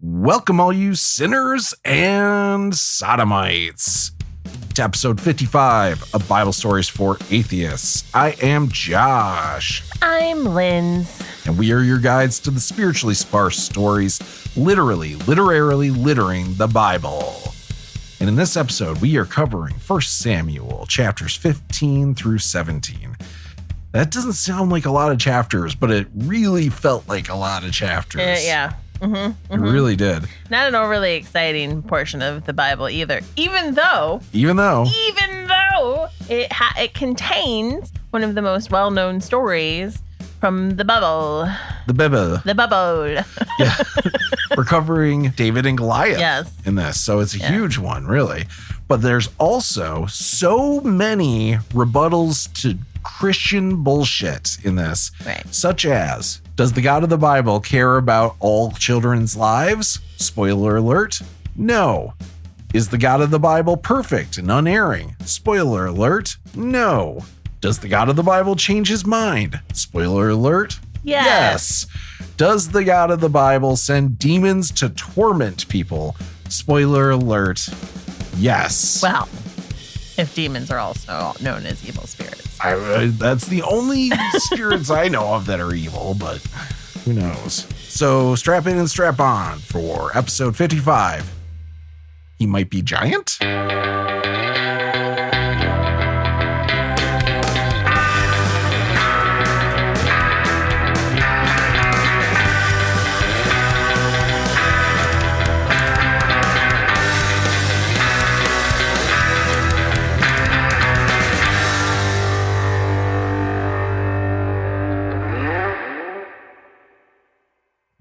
Welcome, all you sinners and sodomites, to episode 55 of Bible Stories for Atheists. I am Josh. I'm Linz. And we are your guides to the spiritually sparse stories, literally littering the Bible. And in this episode, we are covering 1 Samuel, chapters 15 through 17. That doesn't sound like a lot of chapters, but it really felt like a lot of chapters. Yeah. It really did. Not an overly exciting portion of the Bible either. Even though it contains one of the most well-known stories from the Bible. The Bible. Yeah. We're covering David and Goliath in this. So it's a huge one, really. But there's also so many rebuttals to Christian bullshit in this, such as, does the God of the Bible care about all children's lives? Spoiler alert, no. Is the God of the Bible perfect and unerring? Spoiler alert, no. Does the God of the Bible change his mind? Spoiler alert, yes. Does the God of the Bible send demons to torment people? Spoiler alert, yes. Well, if demons are also known as evil spirits. That's the only spirits I know of that are evil, but who knows? So strap in and strap on for episode 55. He might be giant?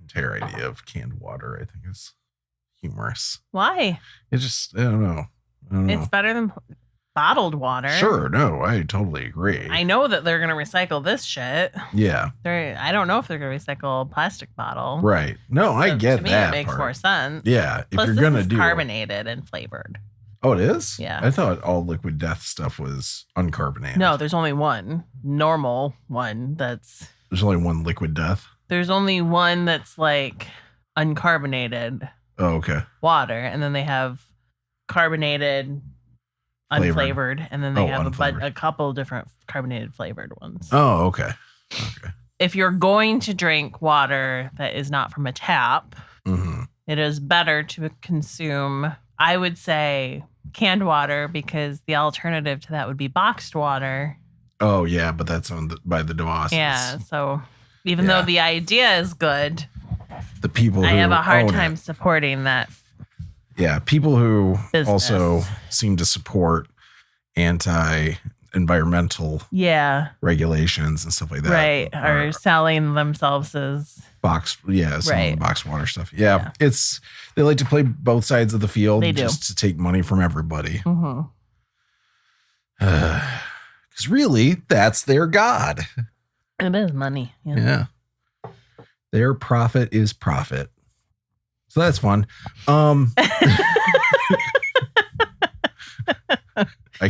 Entire idea of canned water, I think, is humorous. Why? It just, I don't know. It's better than bottled water. Sure, no, I totally agree. I know that they're going to recycle this shit. Yeah. I don't know if they're going to recycle a plastic bottle. Right. No, I get that. To me, it makes more sense. Yeah. Plus, if you're going to do carbonated and flavored. Oh, it is? Yeah. I thought all Liquid Death stuff was uncarbonated. No, there's only one normal one that's. There's only one Liquid Death? There's only one that's like uncarbonated. Oh, okay. Water. And then they have carbonated, unflavored. And then they have a couple different carbonated flavored ones. Oh, okay. Okay. If you're going to drink water that is not from a tap, it is better to consume, I would say, canned water, because the alternative to that would be boxed water. Oh, yeah, but that's by the DeVosses. Yeah, so even though the idea is good, the people I have a hard time supporting that. Yeah, people who business. Also seem to support anti-environmental regulations and stuff like that. Right, are selling themselves as boxed water stuff. Yeah, they like to play both sides of the field just to take money from everybody. Because really, that's their God. It is money. Yeah. Their profit is profit. So that's fun. I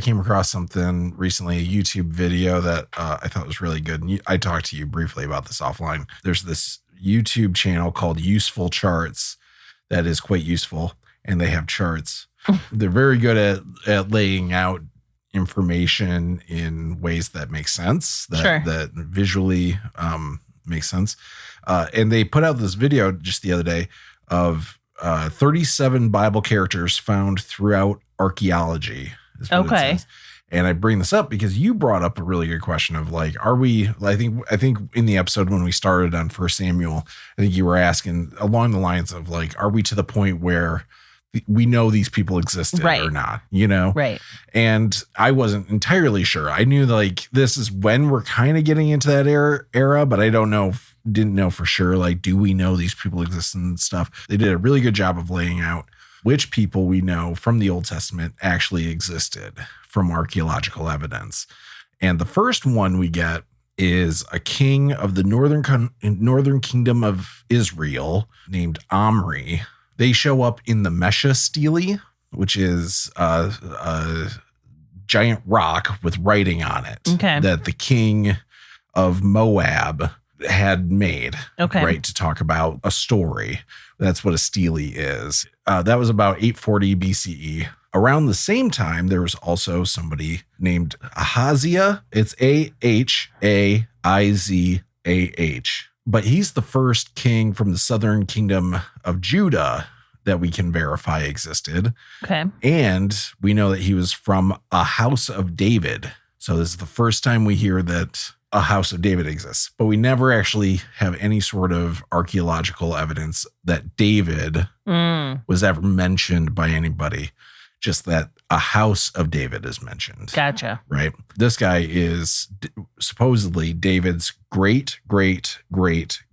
came across something recently, a YouTube video that I thought was really good. And I talked to you briefly about this offline. There's this YouTube channel called Useful Charts that is quite useful. And they have charts. They're very good at laying out information in ways that make sense, that visually make sense. And they put out this video just the other day of 37 Bible characters found throughout archaeology. Okay. And I bring this up because you brought up a really good question of like, I think in the episode when we started on 1 Samuel, I think you were asking along the lines of like, are we to the point where we know these people existed or not, Right. And I wasn't entirely sure. I knew like this is when we're kind of getting into that era, but I didn't know for sure. Like, do we know these people exist and stuff? They did a really good job of laying out which people we know from the Old Testament actually existed from archaeological evidence. And the first one we get is a king of the northern kingdom of Israel named Omri. They show up in the Mesha stele, which is a giant rock with writing on it that the king of Moab had made, Okay. right, to talk about a story. That's what a stele is. That was about 840 BCE. Around the same time, there was also somebody named Ahaziah. It's Ahaizah. But he's the first king from the southern kingdom of Judah that we can verify existed. Okay. And we know that he was from a house of David. So this is the first time we hear that a house of David exists. But we never actually have any sort of archaeological evidence that David was ever mentioned by anybody. Just that a house of David is mentioned. Gotcha. Right? This guy is supposedly David's great grandson.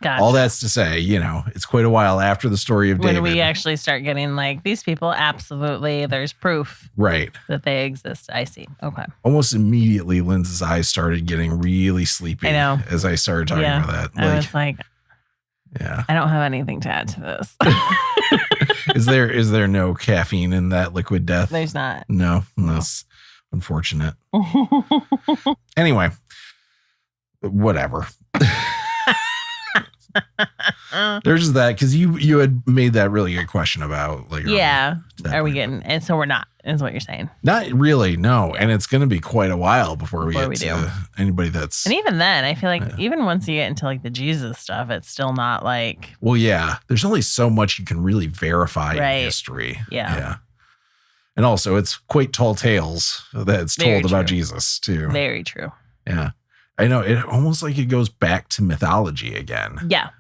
Gotcha. All that's to say, it's quite a while after the story of David. When we actually start getting like these people, absolutely, there's proof right. that they exist. I see. Okay. Almost immediately, Linds's eyes started getting really sleepy. I know. As I started talking about that. I was like, yeah. I don't have anything to add to this. Is there no caffeine in that liquid death? There's not. No, that's unfortunate. Anyway, whatever. There's just that because you had made that really good question about like are we getting and so we're not is what you're saying. Not really, no. And it's going to be quite a while before we get to anybody that's and even then I feel like even once you get into like the Jesus stuff, it's still not like there's only so much you can really verify in history. Yeah. And also it's quite tall tales that's told about Jesus too. Very true. Yeah. I know it almost like it goes back to mythology again. Yeah.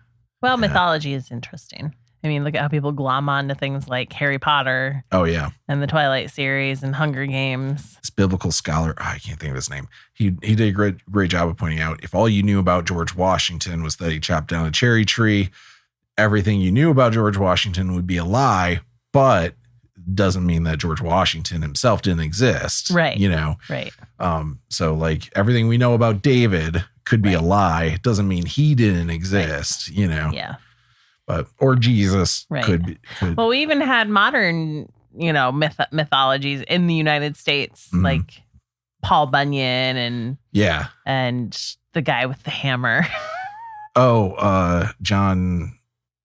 Well, mythology is interesting. I mean, look at how people glom onto things like Harry Potter. Oh, yeah. And the Twilight series and Hunger Games. This biblical scholar, I can't think of his name. He did a great job of pointing out if all you knew about George Washington was that he chopped down a cherry tree, everything you knew about George Washington would be a lie, but doesn't mean that George Washington himself didn't exist. Right. Right. So like everything we know about David could be a lie. It doesn't mean he didn't exist, Yeah. But, or Jesus could be. Well, we even had modern, mythologies in the United States, like Paul Bunyan and the guy with the hammer. John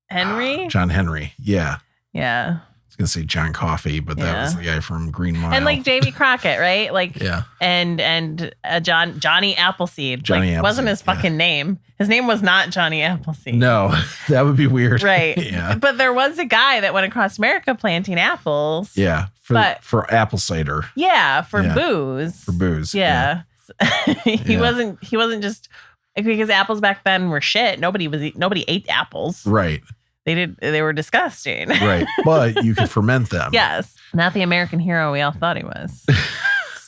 Henry? John Henry. Yeah. Yeah. Gonna say John Coffey, but that was the guy from Green Mile. And like Davy Crockett, right? Like and Johnny Appleseed. Appleseed wasn't his fucking name. His name was not Johnny Appleseed. No, that would be weird. Right. Yeah. But there was a guy that went across America planting apples. Yeah. For apple cider. Yeah, for booze. For booze. Yeah. He wasn't just because apples back then were shit. Nobody ate apples. Right. They were disgusting. Right. But you could ferment them. Yes. Not the American hero we all thought he was.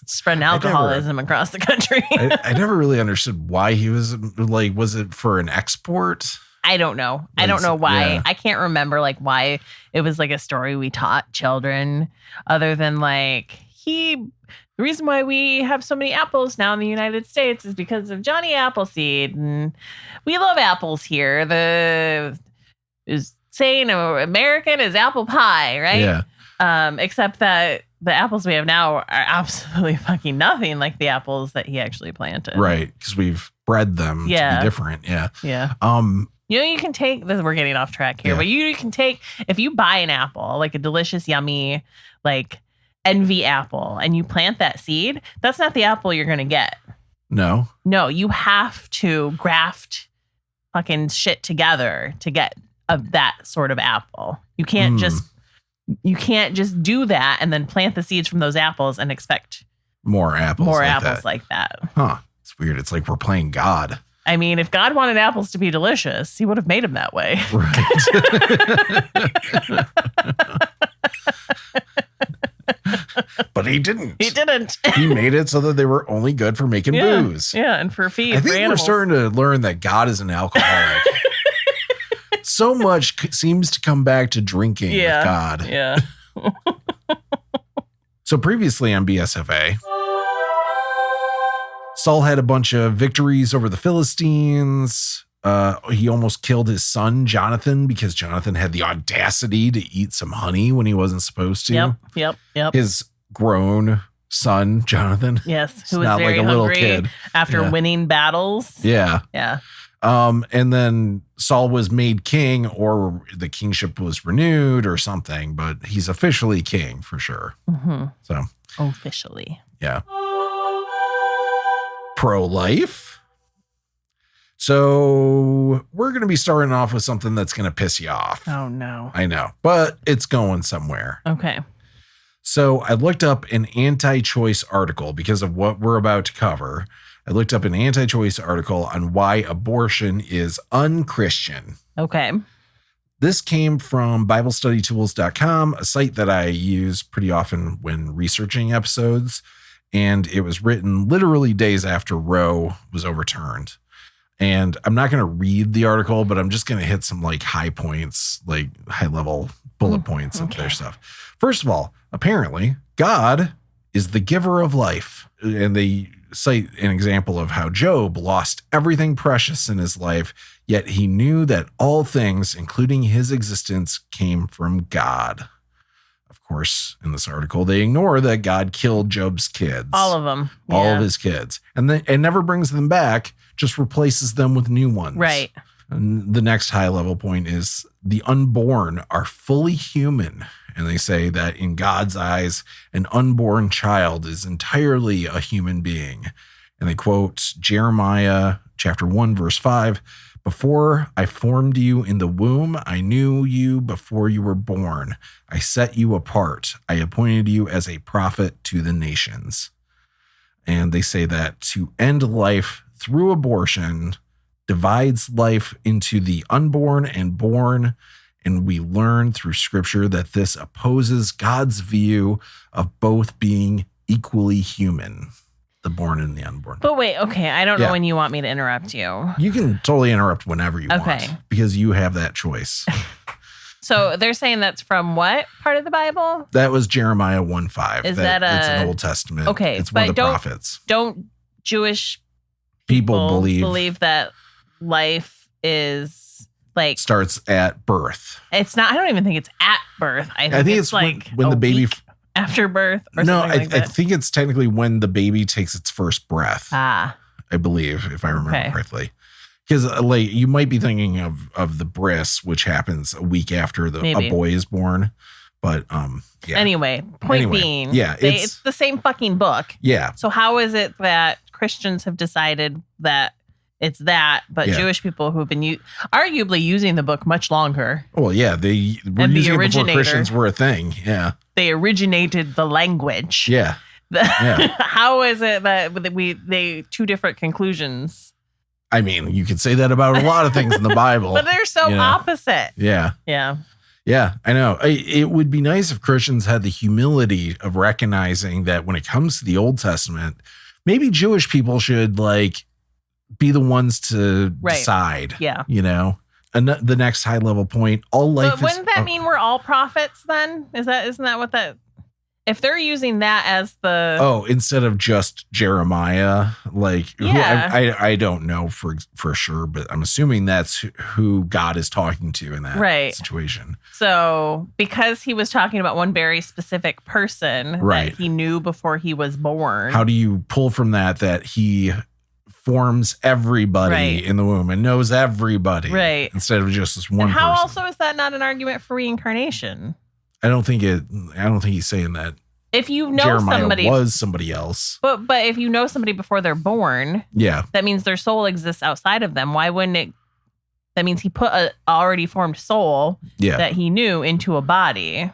Spreading alcoholism across the country. I never really understood why he was like, was it for an export? I don't know. I don't know why. Yeah. I can't remember like why it was like a story we taught children other than like the reason why we have so many apples now in the United States is because of Johnny Appleseed. And we love apples here. Is saying American is apple pie, right? Yeah. Except that the apples we have now are absolutely fucking nothing like the apples that he actually planted. Right. Because we've bred them to be different. Yeah. Yeah. You can take this. We're getting off track here, but you can take if you buy an apple, like a delicious, yummy, like envy apple, and you plant that seed. That's not the apple you're gonna get. No. You have to graft fucking shit together to get of that sort of apple. You can't just do that and then plant the seeds from those apples and expect more apples like that. Huh. It's weird. It's like we're playing God. I mean, if God wanted apples to be delicious, he would have made them that way. Right. But he didn't. He didn't. He made it so that they were only good for making booze. Yeah, and for feed. I think we're starting to learn that God is an alcoholic. So much seems to come back to drinking with God. Yeah. So previously on BSFA, Saul had a bunch of victories over the Philistines. He almost killed his son, Jonathan, because Jonathan had the audacity to eat some honey when he wasn't supposed to. Yep. His grown son, Jonathan. Yes, who was was very like a little hungry kid. after winning battles. Yeah. Yeah. And then Saul was made king, or the kingship was renewed or something, but he's officially king for sure. Mm-hmm. So officially. Yeah. Pro-life. So we're going to be starting off with something that's going to piss you off. Oh, no. I know, but it's going somewhere. Okay. So I looked up an anti-choice article because of what we're about to cover. I looked up an anti-choice article on why abortion is unchristian. Okay. This came from BibleStudyTools.com, a site that I use pretty often when researching episodes. And it was written literally days after Roe was overturned. And I'm not going to read the article, but I'm just going to hit some like high points, like high level bullet points of their stuff. First of all, apparently God is the giver of life. And they cite an example of how Job lost everything precious in his life, yet he knew that all things, including his existence, came from God. Of course, in this article, they ignore that God killed Job's kids. All of them. All of his kids. And then it never brings them back, just replaces them with new ones. Right. And the next high level point is the unborn are fully human. And they say that in God's eyes, an unborn child is entirely a human being. And they quote Jeremiah chapter 1, verse 5. Before I formed you in the womb, I knew you before you were born. I set you apart. I appointed you as a prophet to the nations. And they say that to end life through abortion divides life into the unborn and born. And we learn through scripture that this opposes God's view of both being equally human, the born and the unborn. But wait, okay. I don't know when you want me to interrupt you. You can totally interrupt whenever you want because you have that choice. So they're saying that's from what part of the Bible? That was Jeremiah 1:5. Is it's an Old Testament. Okay. It's one of the prophets. Don't Jewish people believe that life is like starts at birth? It's not. I don't even think it's at birth. I think it's like when the baby after birth. Or no, something like that. I think it's technically when the baby takes its first breath. I believe, if I remember correctly. Because like you might be thinking of the bris, which happens a week after a boy is born. But yeah. Anyway, point being, it's the same fucking book. Yeah. So how is it that Christians have decided that it's that, but Jewish people who've been arguably using the book much longer? Well, yeah, they were using it before Christians were a thing. Yeah. They originated the language. Yeah. How is it that they two different conclusions? I mean, you could say that about a lot of things in the Bible. But they're so opposite. Yeah. Yeah. Yeah, I know. It would be nice if Christians had the humility of recognizing that when it comes to the Old Testament, maybe Jewish people should like be the ones to decide. Yeah. You know, and the next high level point, all life but wouldn't that mean we're all prophets then? Isn't that what that... If they're using that as the... instead of just Jeremiah, like I don't know for sure, but I'm assuming that's who God is talking to in that situation. So because he was talking about one very specific person that he knew before he was born. How do you pull from that he forms everybody in the womb and knows everybody instead of just this one person? How also is that not an argument for reincarnation? I don't think he's saying that. If you know Jeremiah somebody was somebody else. But if you know somebody before they're born, that means their soul exists outside of them. Why wouldn't it? That means he put a already formed soul that he knew into a body.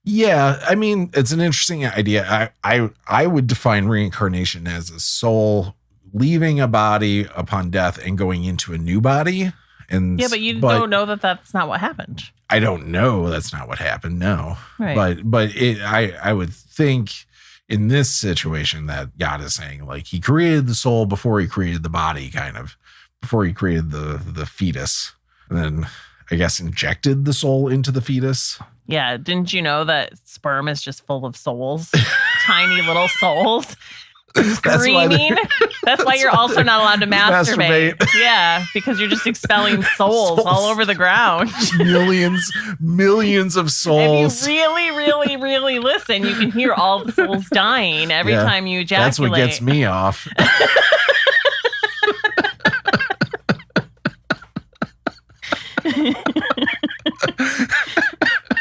Yeah, I mean, it's an interesting idea. I would define reincarnation as a soul leaving a body upon death and going into a new body. But you don't know that that's not what happened. I don't know that's not what happened. No, but I would think in this situation that God is saying like he created the soul before he created the body, kind of before he created the fetus, and then I guess injected the soul into the fetus. Yeah, didn't you know that sperm is just full of souls, tiny little souls? screaming. That's why you're also not allowed to masturbate. Yeah, because you're just expelling souls all over the ground. Millions of souls. If you really listen, you can hear all the souls dying every time you ejaculate. That's what gets me off.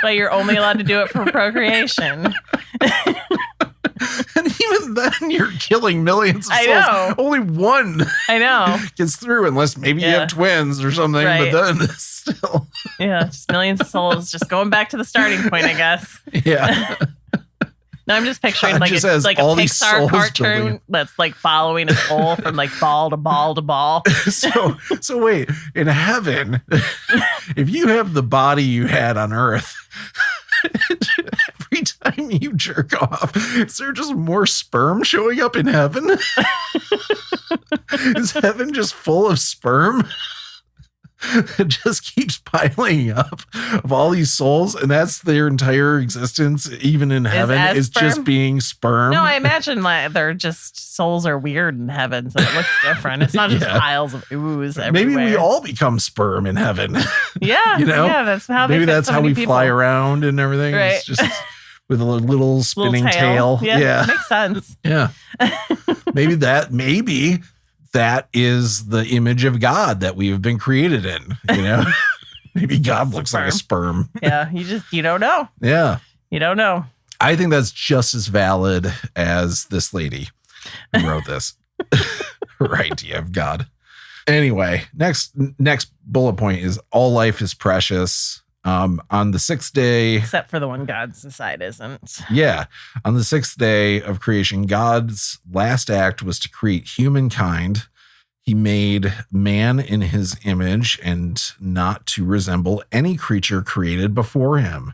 But you're only allowed to do it for procreation. And even then, you're killing millions of souls. I know. Only one gets through, unless maybe you have twins or something. Right. But then still. Yeah, just millions of souls just going back to the starting point, I guess. Yeah. No, I'm just picturing like a Pixar cartoon that's like following a soul from like ball to ball to ball. So wait, in heaven, if you have the body you had on Earth, every time you jerk off, is there just more sperm showing up in heaven? Is heaven just full of sperm? It just keeps piling up of all these souls, and that's their entire existence, even in heaven, is just being sperm. No, I imagine like they're just souls are weird in heaven, so it looks different. It's not just piles of ooze everywhere. Maybe we all become sperm in heaven. Yeah, yeah, that's how. Maybe that's how we fly around and everything. Right. It's just with a little spinning tail. Yeah, makes sense. Yeah, maybe that is the image of God that we have been created in, you know? Maybe God looks like a sperm. Yeah, you don't know. Yeah. You don't know. I think that's just as valid as this lady who wrote this. Her idea of God. Anyway, next bullet point is all life is precious. On the sixth day, except for the one God's side isn't. Yeah. On the sixth day of creation, God's last act was to create humankind. He made man in his image and not to resemble any creature created before him,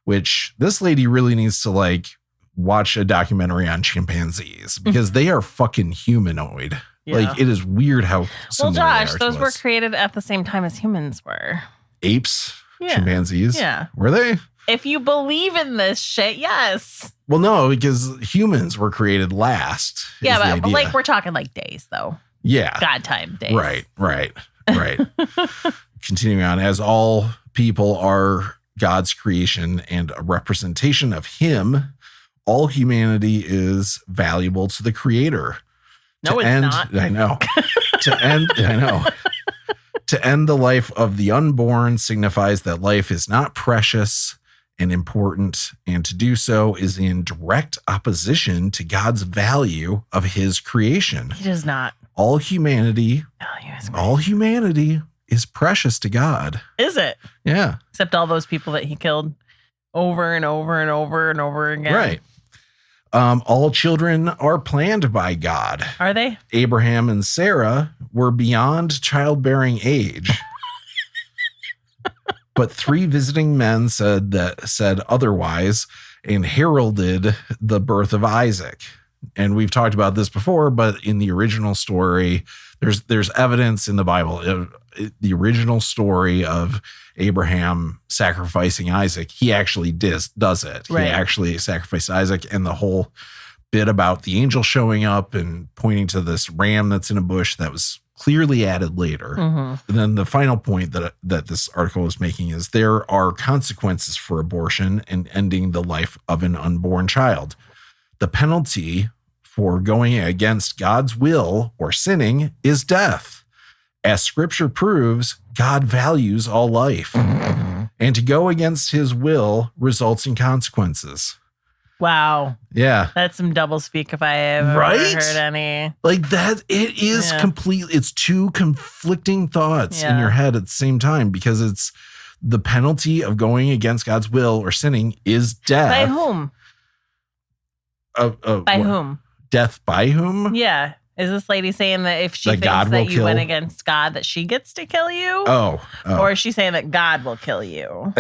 which this lady really needs to like watch a documentary on chimpanzees because they are fucking humanoid. Yeah. Like it is weird how similar Josh, those were created at the same time as humans were. Apes? Chimpanzees? Yeah. Were they? If you believe in this shit, yes. Well, no, because humans were created last. Yeah, but like we're talking like days, though. Yeah. God time days. Right. Continuing on, as all people are God's creation and a representation of him, all humanity is valuable to the Creator. No, it's not. I know. To end the life of the unborn signifies that life is not precious and important, and to do so is in direct opposition to God's value of his creation. He does not. All humanity is precious to God. Is it? Yeah. Except all those people that he killed over and over and over and over again. Right. All children are planned by God. Are they? Abraham and Sarah were beyond childbearing age. But 3 visiting men said otherwise and heralded the birth of Isaac. And we've talked about this before, but in the original story, there's evidence in the Bible. The original story of Abraham sacrificing Isaac, he actually does it. Right. He actually sacrificed Isaac, and the whole bit about the angel showing up and pointing to this ram that's in a bush that was clearly added later. Mm-hmm. And then the final point that this article is making is there are consequences for abortion and ending the life of an unborn child. The penalty for going against God's will or sinning is death. As scripture proves, God values all life. And to go against his will results in consequences. Wow. Yeah. That's some double speak if I ever heard any. Like that, it is completely, it's 2 conflicting thoughts in your head at the same time, because it's the penalty of going against God's will or sinning is death. By whom? By whom? Death by whom? Yeah. Is this lady saying that if she thinks that you went against God, that she gets to kill you? Oh. Or is she saying that God will kill you?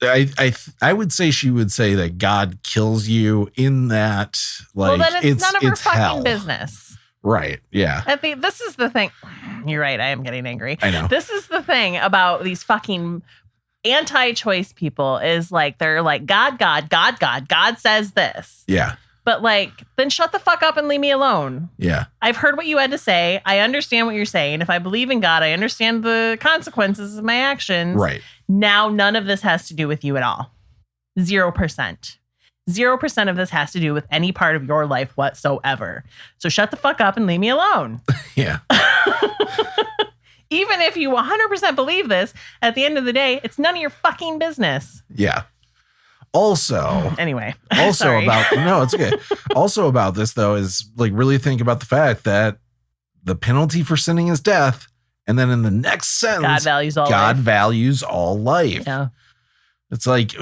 I would say she would say that God kills you in that, like, well, then it's none of her fucking hell. Business. Right. Yeah. I think this is the thing. You're right. I am getting angry. I know. This is the thing about these fucking anti-choice people is like, they're like, God says this. Yeah. But like, then shut the fuck up and leave me alone. Yeah. I've heard what you had to say. I understand what you're saying. If I believe in God, I understand the consequences of my actions. Right. Now, none of this has to do with you at all. 0%. 0% of this has to do with any part of your life whatsoever. So shut the fuck up and leave me alone. Yeah. Even if you 100% believe this, at the end of the day, it's none of your fucking business. Yeah. Also, it's okay. Also about this though is like really think about the fact that the penalty for sinning is death, and then in the next sentence, God values all life. Yeah. It's like,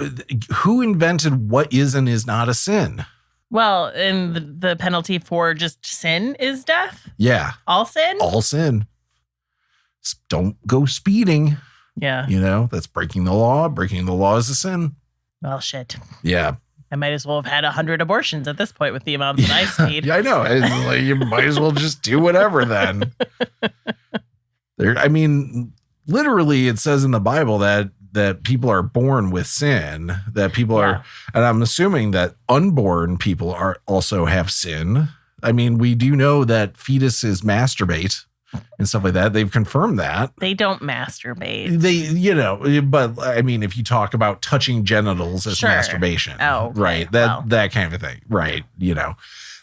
who invented what is and is not a sin? Well, and the penalty for just sin is death. Yeah. All sin. All sin. Don't go speeding. Yeah. That's breaking the law. Breaking the law is a sin. Well, shit. Yeah. I might as well have had 100 abortions at this point with the amount that I speed. Yeah, I know. It's like, you might as well just do whatever then. Literally, it says in the Bible that people are born with sin, that people are, and I'm assuming that unborn people also have sin. I mean, we do know that fetuses masturbate and stuff like that. They've confirmed that. They don't masturbate. But I mean, if you talk about touching genitals as masturbation, okay. Right. That kind of thing. Right.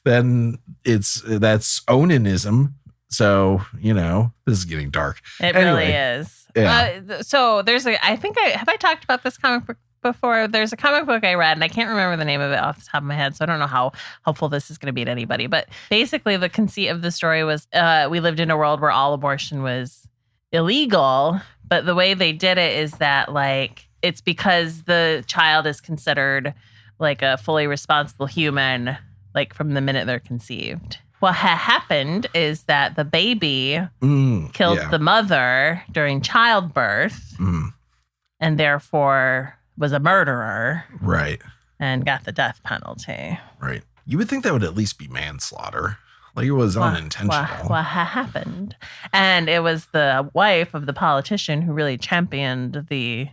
Then that's onanism. So, this is getting dark. It really is. Yeah. So there's have I talked about this comic book before? There's a comic book I read and I can't remember the name of it off the top of my head. So I don't know how helpful this is going to be to anybody. But basically the conceit of the story was we lived in a world where all abortion was illegal. But the way they did it is that like, it's because the child is considered like a fully responsible human, like from the minute they're conceived. What happened is that the baby killed the mother during childbirth and therefore was a murderer. Right. And got the death penalty. Right. You would think that would at least be manslaughter. Like it was unintentional. What happened? And it was the wife of the politician who really championed the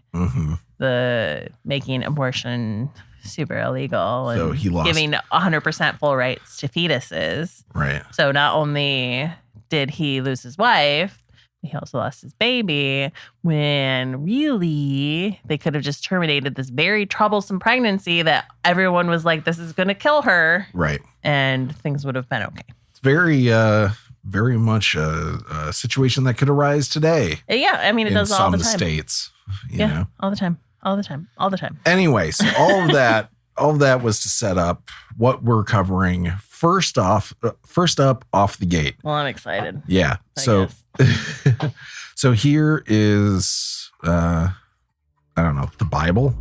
making abortion super illegal and so he lost, giving 100% full rights to fetuses. Right. So not only did he lose his wife, he also lost his baby when really they could have just terminated this very troublesome pregnancy that everyone was like, this is going to kill her. Right. And things would have been okay. It's very much a situation that could arise today. Yeah. I mean, it does all the time. In some states, you know, all the time. All the time. Anyway, so all of that was to set up what we're covering. First up off the gate. Well, I'm excited. Yeah. So here is I don't know, the Bible.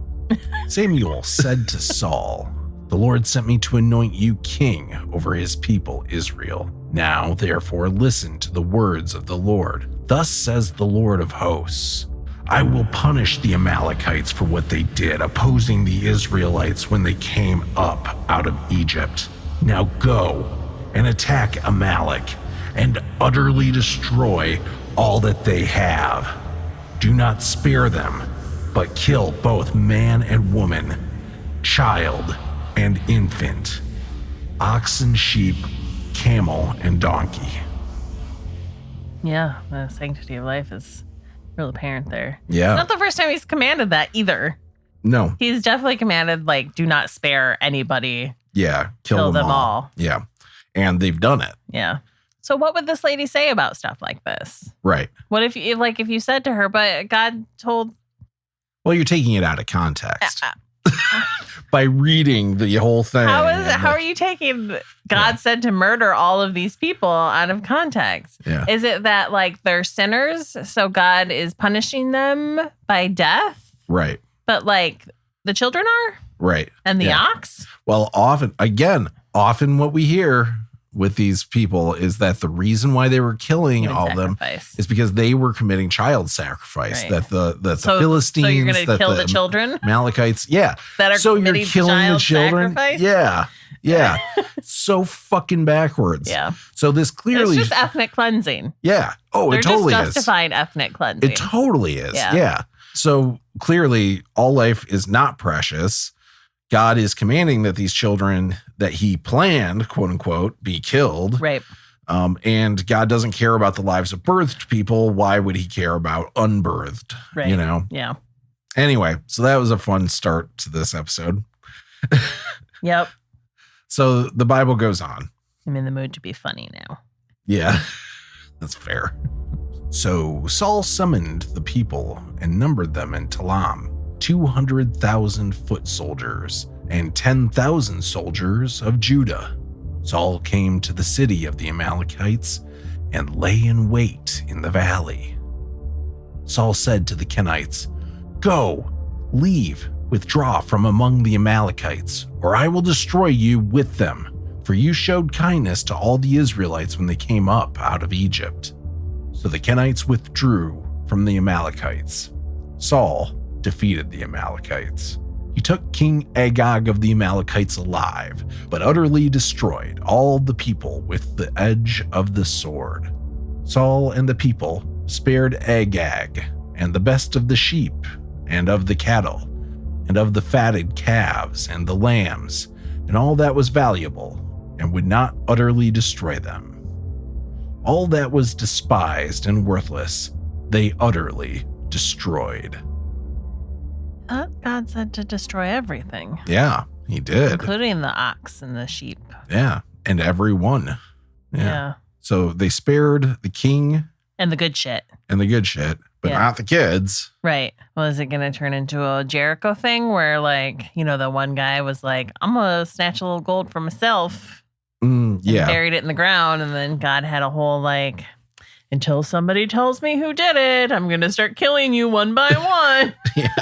Samuel said to Saul, "The Lord sent me to anoint you king over his people Israel. Now, therefore, listen to the words of the Lord. Thus says the Lord of hosts, I will punish the Amalekites for what they did, opposing the Israelites when they came up out of Egypt. Now go and attack Amalek and utterly destroy all that they have. Do not spare them, but kill both man and woman, child and infant, oxen, sheep, camel, and donkey." Yeah, the sanctity of life is real apparent there. Yeah. It's not the first time he's commanded that either. No. He's definitely commanded, like, do not spare anybody. Yeah. Kill them all. Yeah. And they've done it. Yeah. So what would this lady say about stuff like this? Right. What if you said to her, but God told... Well, you're taking it out of context. By reading the whole thing. How are you taking God said to murder all of these people out of context? Yeah. Is it that like they're sinners, so God is punishing them by death? Right. But like the children are? Right. And the ox? Well, often what we hear with these people is that the reason why they were killing all of them is because they were committing child sacrifice. Right. That the Philistines, so you're going to kill the children, Amalekites, that are so you're killing the children, sacrifice? Yeah. So fucking backwards. Yeah. So this clearly it's just ethnic cleansing. Yeah. Oh, it totally is. They're just justifying ethnic cleansing. It totally is. Yeah. So clearly, all life is not precious. God is commanding that these children that he planned, quote unquote, be killed. Right. And God doesn't care about the lives of birthed people. Why would he care about unbirthed? Right. You know? Yeah. Anyway, so that was a fun start to this episode. Yep. So the Bible goes on. I'm in the mood to be funny now. Yeah, that's fair. So Saul summoned the people and numbered them in Talam, 200,000 foot soldiers and 10,000 soldiers of Judah. Saul came to the city of the Amalekites and lay in wait in the valley. Saul said to the Kenites, "Go, leave, withdraw from among the Amalekites, or I will destroy you with them, for you showed kindness to all the Israelites when they came up out of Egypt." So the Kenites withdrew from the Amalekites. Saul defeated the Amalekites. He took King Agag of the Amalekites alive, but utterly destroyed all the people with the edge of the sword. Saul and the people spared Agag and the best of the sheep and of the cattle and of the fatted calves and the lambs and all that was valuable, and would not utterly destroy them. All that was despised and worthless, they utterly destroyed. God said to destroy everything. Yeah, he did. Including the ox and the sheep. Yeah, and everyone. Yeah. So they spared the king. And the good shit. And the good shit, but not the kids. Right. Well, is it going to turn into a Jericho thing where, like, you know, the one guy was like, I'm going to snatch a little gold for myself. Yeah. Buried it in the ground. And then God had a whole, like, until somebody tells me who did it, I'm going to start killing you one by one. Yeah.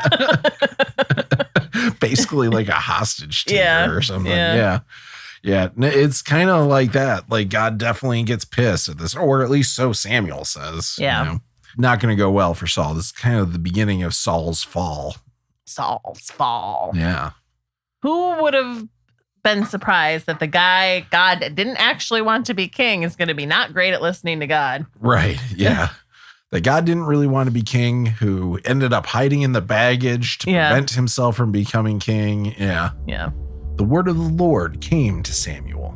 Basically like a hostage taker or something. Yeah. It's kind of like that. Like God definitely gets pissed at this, or at least so Samuel says. Yeah. You know? Not going to go well for Saul. This is kind of the beginning of Saul's fall. Saul's fall. Yeah. Who would have been surprised that the guy God didn't actually want to be king is going to be not great at listening to God? Right. Yeah. That God didn't really want to be king, who ended up hiding in the baggage to prevent himself from becoming king. Yeah. Yeah. The word of the Lord came to Samuel.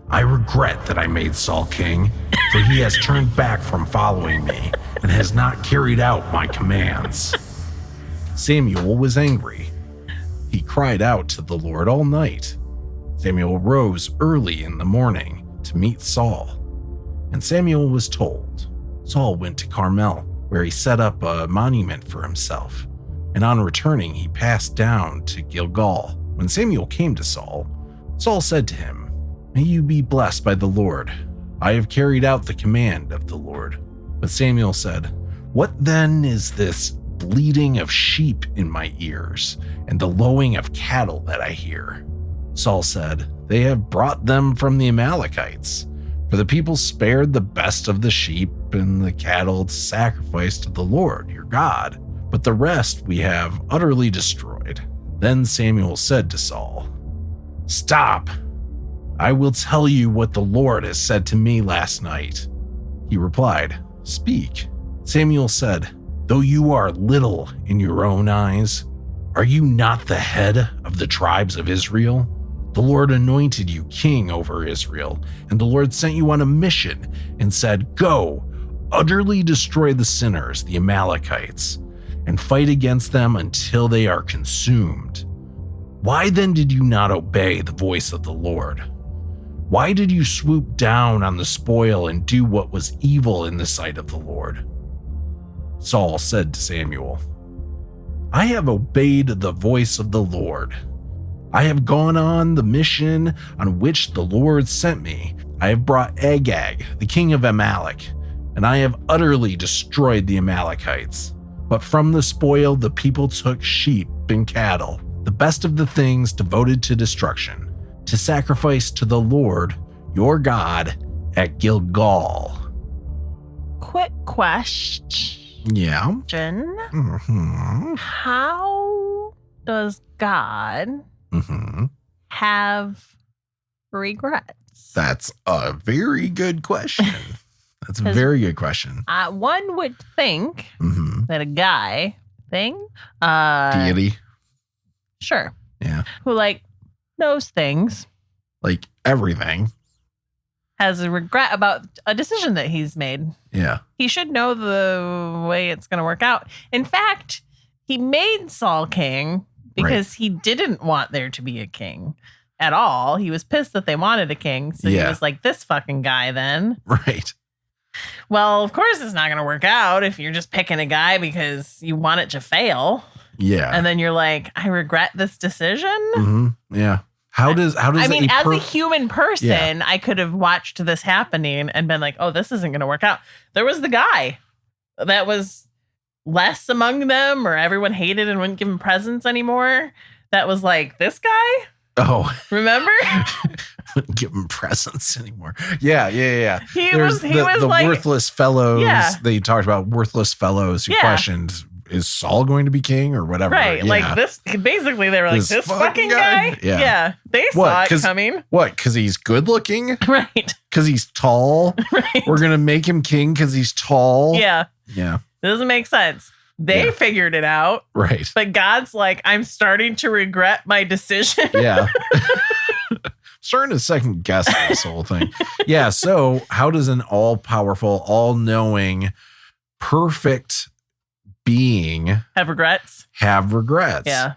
"I regret that I made Saul king, for he has turned back from following me and has not carried out my commands." Samuel was angry. He cried out to the Lord all night. Samuel rose early in the morning to meet Saul, and Samuel was told. Saul went to Carmel, where he set up a monument for himself, and on returning he passed down to Gilgal. When Samuel came to Saul, Saul said to him, "May you be blessed by the Lord. I have carried out the command of the Lord." But Samuel said, "What then is this bleating of sheep in my ears and the lowing of cattle that I hear?" Saul said, "They have brought them from the Amalekites, for the people spared the best of the sheep and the cattle to sacrifice to the Lord your God, but the rest we have utterly destroyed." Then Samuel said to Saul, "Stop! I will tell you what the Lord has said to me last night." He replied, "Speak." Samuel said, "Though you are little in your own eyes, are you not the head of the tribes of Israel? The Lord anointed you king over Israel, and the Lord sent you on a mission and said, 'Go, utterly destroy the sinners, the Amalekites, and fight against them until they are consumed.' Why then did you not obey the voice of the Lord? Why did you swoop down on the spoil and do what was evil in the sight of the Lord?" Saul said to Samuel, "I have obeyed the voice of the Lord. I have gone on the mission on which the Lord sent me. I have brought Agag, the king of Amalek, and I have utterly destroyed the Amalekites. But from the spoil the people took sheep and cattle, the best of the things devoted to destruction, to sacrifice to the Lord your God at Gilgal." Quick question. Yeah. How does God have regrets? That's a very good question. That's a very good question. One would think that a guy thing. Deity. Sure. Yeah. who like knows things, Like everything. has a regret about a decision that he's made. Yeah. He should know the way it's going to work out. In fact, he made Saul king because he didn't want there to be a king at all. He was pissed that they wanted a king. So he was like, this fucking guy then. Right. Well, of course it's not going to work out if you're just picking a guy because you want it to fail. Yeah. And then you're like, I regret this decision. Mm-hmm. Yeah. How does I mean, as a human person, I could have watched this happening and been like, oh, this isn't going to work out. There was the guy that was less among them, or everyone hated and wouldn't give him presents anymore. That was like, this guy? Oh. Remember? Wouldn't give him presents anymore. Yeah. He There's was the like, worthless fellows. Yeah. They talked about worthless fellows who questioned, is Saul going to be king or whatever? right. Yeah. Like this, basically they were like, this fucking guy? Yeah. They saw it coming. What? Because he's good looking? Right. Because he's tall? Right. We're going to make him king because he's tall? Yeah. Yeah. It doesn't make sense. They figured it out. Right. But God's like, I'm starting to regret my decision. Yeah. Starting to second guess this whole thing. Yeah. So how does an all-powerful, all-knowing, perfect being have regrets? Yeah.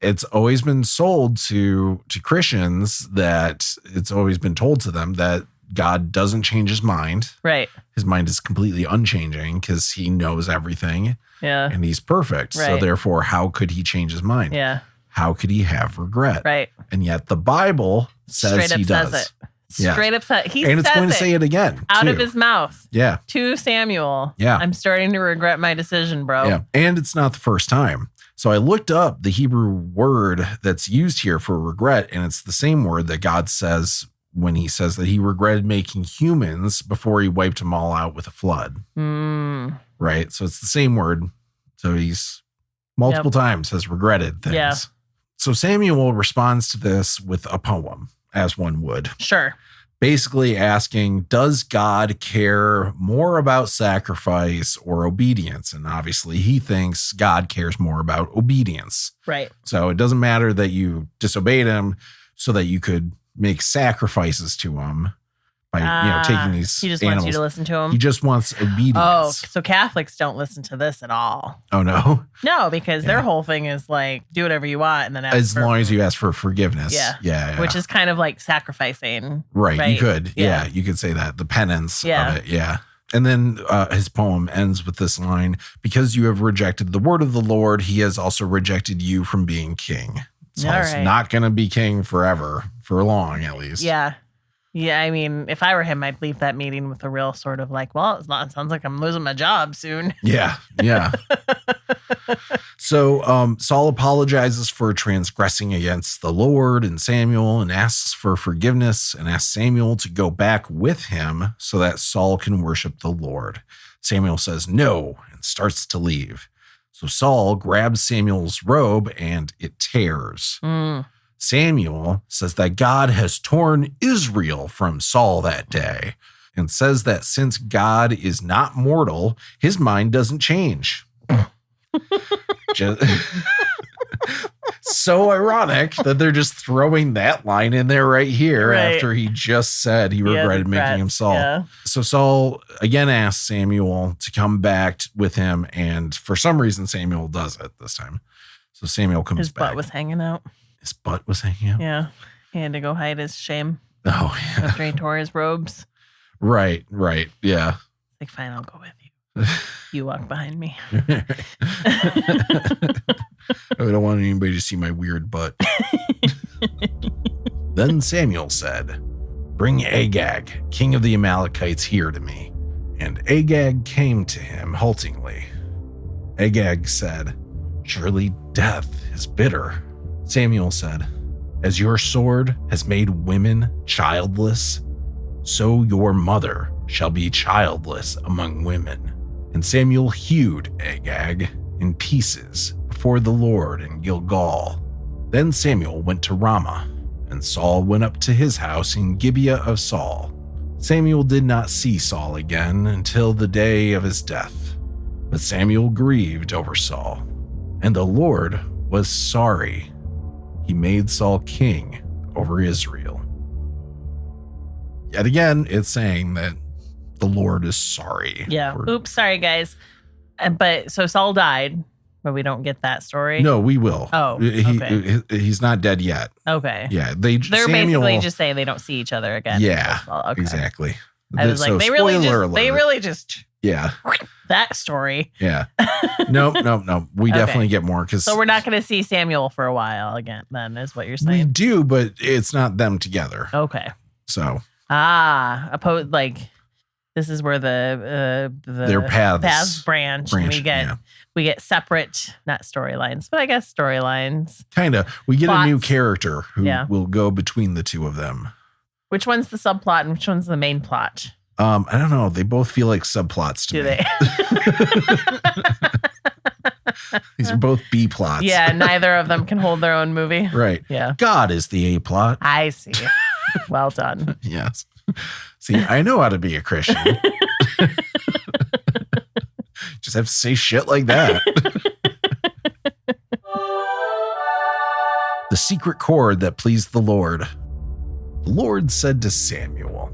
It's always been sold to Christians, that it's always been told to them that God doesn't change his mind. Right. His mind is completely unchanging because he knows everything. Yeah. And he's perfect. Right. So therefore, how could he change his mind? Yeah. How could he have regret? Right. And yet the Bible says he does. Says it. Straight up says he and it's says going to say it again. out too. of his mouth. Yeah. To Samuel. Yeah. I'm starting to regret my decision, bro. Yeah. And it's not the first time. So I looked up the Hebrew word that's used here for regret, and it's the same word that God says when he says that he regretted making humans before he wiped them all out with a flood. Right. So it's the same word. So he's multiple times has regretted things. Yeah. So Samuel responds to this with a poem, as one would. Sure. Basically asking, does God care more about sacrifice or obedience? And obviously he thinks God cares more about obedience. Right. So it doesn't matter that you disobeyed him so that you could make sacrifices to him by taking these he just animals. wants you to listen to him. He just wants obedience. Oh, so Catholics don't listen to this at all. Oh, no? No, because their whole thing is like, do whatever you want and then as long as you ask for forgiveness. Yeah. Which is kind of like sacrificing. Right. You could. Yeah. You could say that. The penance of it. Yeah. And then his poem ends with this line, because you have rejected the word of the Lord, he has also rejected you from being king. Saul's not going to be king forever, for long at least. Yeah. Yeah, I mean, if I were him, I'd leave that meeting with a real sort of like, well, it sounds like I'm losing my job soon. Yeah. So Saul apologizes for transgressing against the Lord and Samuel, and asks for forgiveness, and asks Samuel to go back with him so that Saul can worship the Lord. Samuel says no and starts to leave. So Saul grabs Samuel's robe and it tears. Samuel says that God has torn Israel from Saul that day, and says that since God is not mortal, his mind doesn't change. So ironic that they're just throwing that line in there right here after he just said he regretted making him Saul. Yeah. So Saul again asks Samuel to come back with him, and for some reason Samuel does it this time. So Samuel comes His back. butt was hanging out. His butt was hanging out? Yeah. He had to go hide his shame. Oh, yeah. After he tore his robes. Right. Yeah. Like, fine, I'll go with you. You walk behind me. I don't want anybody to see my weird butt. Then Samuel said, bring Agag, king of the Amalekites, here to me. And Agag came to him haltingly. Agag said, surely death is bitter. Samuel said, as your sword has made women childless, so your mother shall be childless among women. And Samuel hewed Agag in pieces before the Lord in Gilgal. Then Samuel went to Ramah, and Saul went up to his house in Gibeah of Saul. Samuel did not see Saul again until the day of his death. But Samuel grieved over Saul, and the Lord was sorry. he made Saul king over Israel. Yet again, it's saying that the Lord is sorry. Yeah. Oops, sorry, guys. But so Saul died, but we don't get that story. No, we will. Oh, okay. He's not dead yet. Okay. Yeah, they're basically just saying they don't see each other again. Yeah, okay. Exactly. I was like, they really just. Yeah. That story. Yeah. No. We definitely get more so we're not going to see Samuel for a while again. Then is what you're saying. We do, but it's not them together. Okay. So. Like this is where their paths branch. And we get separate, not storylines, but I guess storylines. Kind of. We get a new character who will go between the two of them. Which one's the subplot and which one's the main plot? I don't know. They both feel like subplots to me. They? These are both B plots. Yeah, neither of them can hold their own movie. Right. Yeah. God is the A plot. I see. Well done. Yes. See, I know how to be a Christian. Just have to say shit like that. The secret chord that pleased the Lord. The Lord said to Samuel,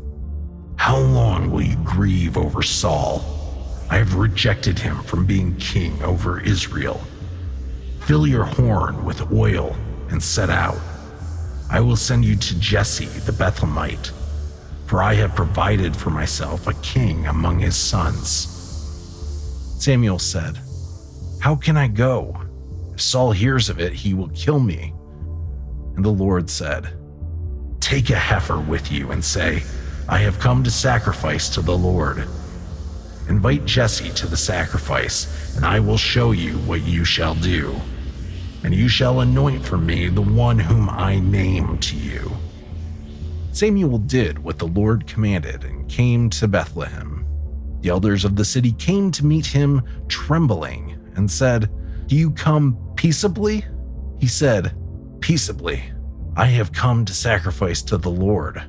"How long will you grieve over Saul? I have rejected him from being king over Israel. Fill your horn with oil and set out. I will send you to Jesse the Bethlehemite, for I have provided for myself a king among his sons." Samuel said, "How can I go? If Saul hears of it, he will kill me." And the Lord said, "Take a heifer with you and say, 'I have come to sacrifice to the Lord.' Invite Jesse to the sacrifice, and I will show you what you shall do. And you shall anoint for me the one whom I name to you." Samuel did what the Lord commanded and came to Bethlehem. The elders of the city came to meet him trembling and said, "Do you come peaceably?" He said, "Peaceably. I have come to sacrifice to the Lord.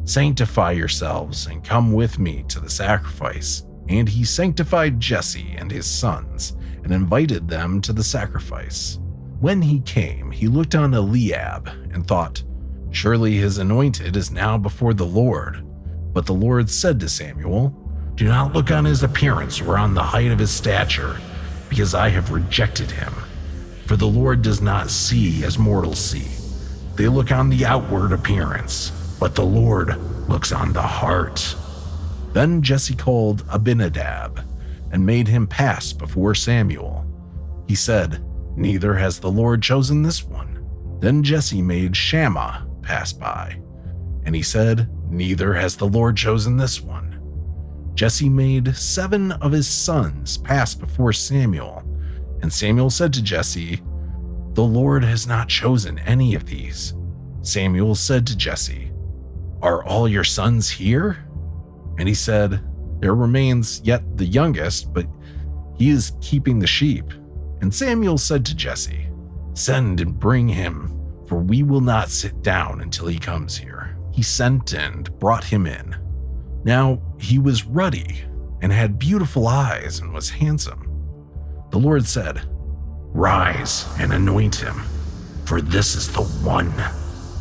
Sanctify yourselves and come with me to the sacrifice." And he sanctified Jesse and his sons and invited them to the sacrifice. When he came, he looked on Eliab and thought, "Surely his anointed is now before the Lord." But the Lord said to Samuel, "Do not look on his appearance or on the height of his stature, because I have rejected him. For the Lord does not see as mortals see. They look on the outward appearance, but the Lord looks on the heart." Then Jesse called Abinadab and made him pass before Samuel. He said, "Neither has the Lord chosen this one." Then Jesse made Shammah pass by, and he said, "Neither has the Lord chosen this one." Jesse made 7 of his sons pass before Samuel, and Samuel said to Jesse, "The Lord has not chosen any of these." Samuel said to Jesse, "Are all your sons here?" And he said, "There remains yet the youngest, but he is keeping the sheep." And Samuel said to Jesse, "Send and bring him, for we will not sit down until he comes here." He sent and brought him in. Now he was ruddy and had beautiful eyes and was handsome. The Lord said, "Rise and anoint him, for this is the one."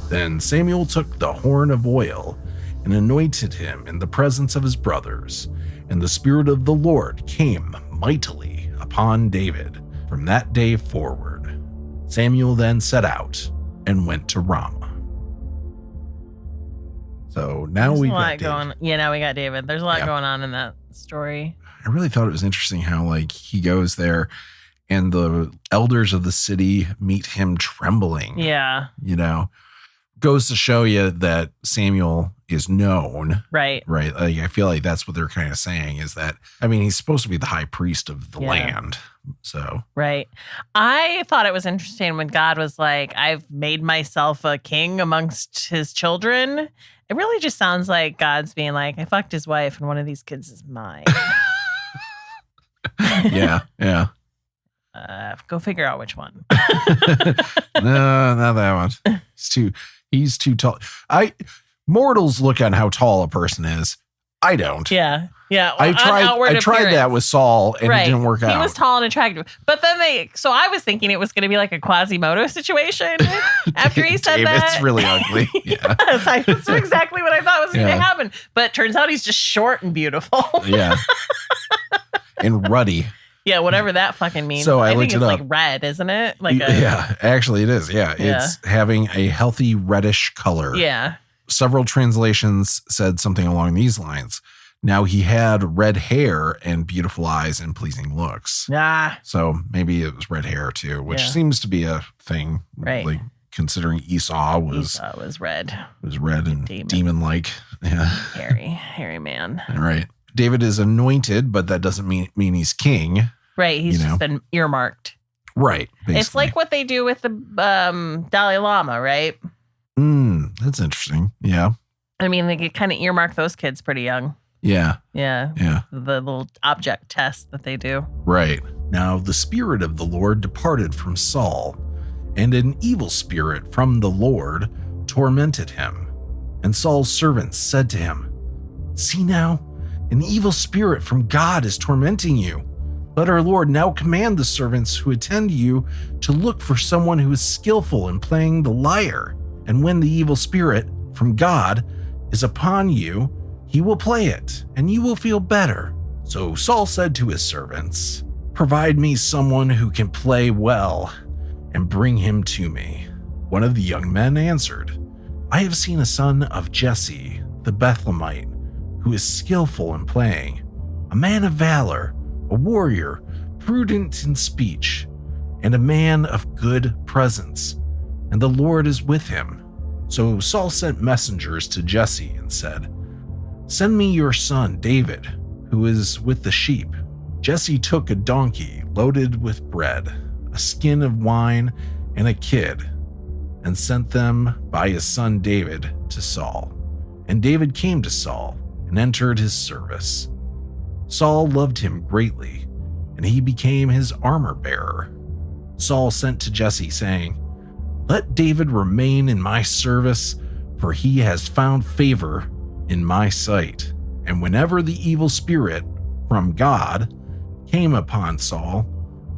Then Samuel took the horn of oil and anointed him in the presence of his brothers, and the Spirit of the Lord came mightily upon David from that day forward. Samuel then set out and went to Ramah. So now we got David. Now we got David. There's a lot going on in that story. I really thought it was interesting how like he goes there and the elders of the city meet him trembling. Yeah. Goes to show you that Samuel is known. Right. Like, I feel like that's what they're kind of saying is that, I mean, he's supposed to be the high priest of the land. So. Right. I thought it was interesting when God was like, "I've made myself a king amongst his children." It really just sounds like God's being like, "I fucked his wife and one of these kids is mine." Yeah. Go figure out which one. No, not that one. He's too tall. Mortals look at how tall a person is. I don't. Yeah. Yeah. I tried that with Saul and it didn't work out. He was tall and attractive. But then so I was thinking it was going to be like a Quasimodo situation after he said David's that. really ugly. Yeah. Yes, that's exactly what I thought was going to happen. But it turns out he's just short and beautiful. Yeah. And ruddy. Yeah, whatever that fucking means. So I think looked it up. Like red, isn't it? Like actually it is. Yeah. It's having a healthy reddish color. Yeah. Several translations said something along these lines. Now he had red hair and beautiful eyes and pleasing looks. Ah. So maybe it was red hair too, which seems to be a thing. Right. Like considering Esau was red. Was red and demon-like. Yeah. Hairy man. Right. David is anointed, but that doesn't mean he's king. Right. He's just been earmarked. Right. Basically. It's like what they do with the Dalai Lama, right? That's interesting. Yeah. I mean, they kind of earmark those kids pretty young. Yeah. Yeah. Yeah. The little object test that they do. Right. Now the Spirit of the Lord departed from Saul, and an evil spirit from the Lord tormented him. And Saul's servants said to him, "See now, an evil spirit from God is tormenting you. Let our Lord now command the servants who attend you to look for someone who is skillful in playing the lyre. And when the evil spirit from God is upon you, he will play it, and you will feel better." So Saul said to his servants, "Provide me someone who can play well, and bring him to me." One of the young men answered, "I have seen a son of Jesse, the Bethlehemite, who is skillful in playing, a man of valor, a warrior, prudent in speech, and a man of good presence, and the Lord is with him." So Saul sent messengers to Jesse and said, "Send me your son David, who is with the sheep." Jesse took a donkey loaded with bread, a skin of wine, and a kid, and sent them by his son David to Saul. And David came to Saul and entered his service. Saul loved him greatly, and he became his armor bearer. Saul sent to Jesse, saying, "Let David remain in my service, for he has found favor in my sight." And whenever the evil spirit from God came upon Saul,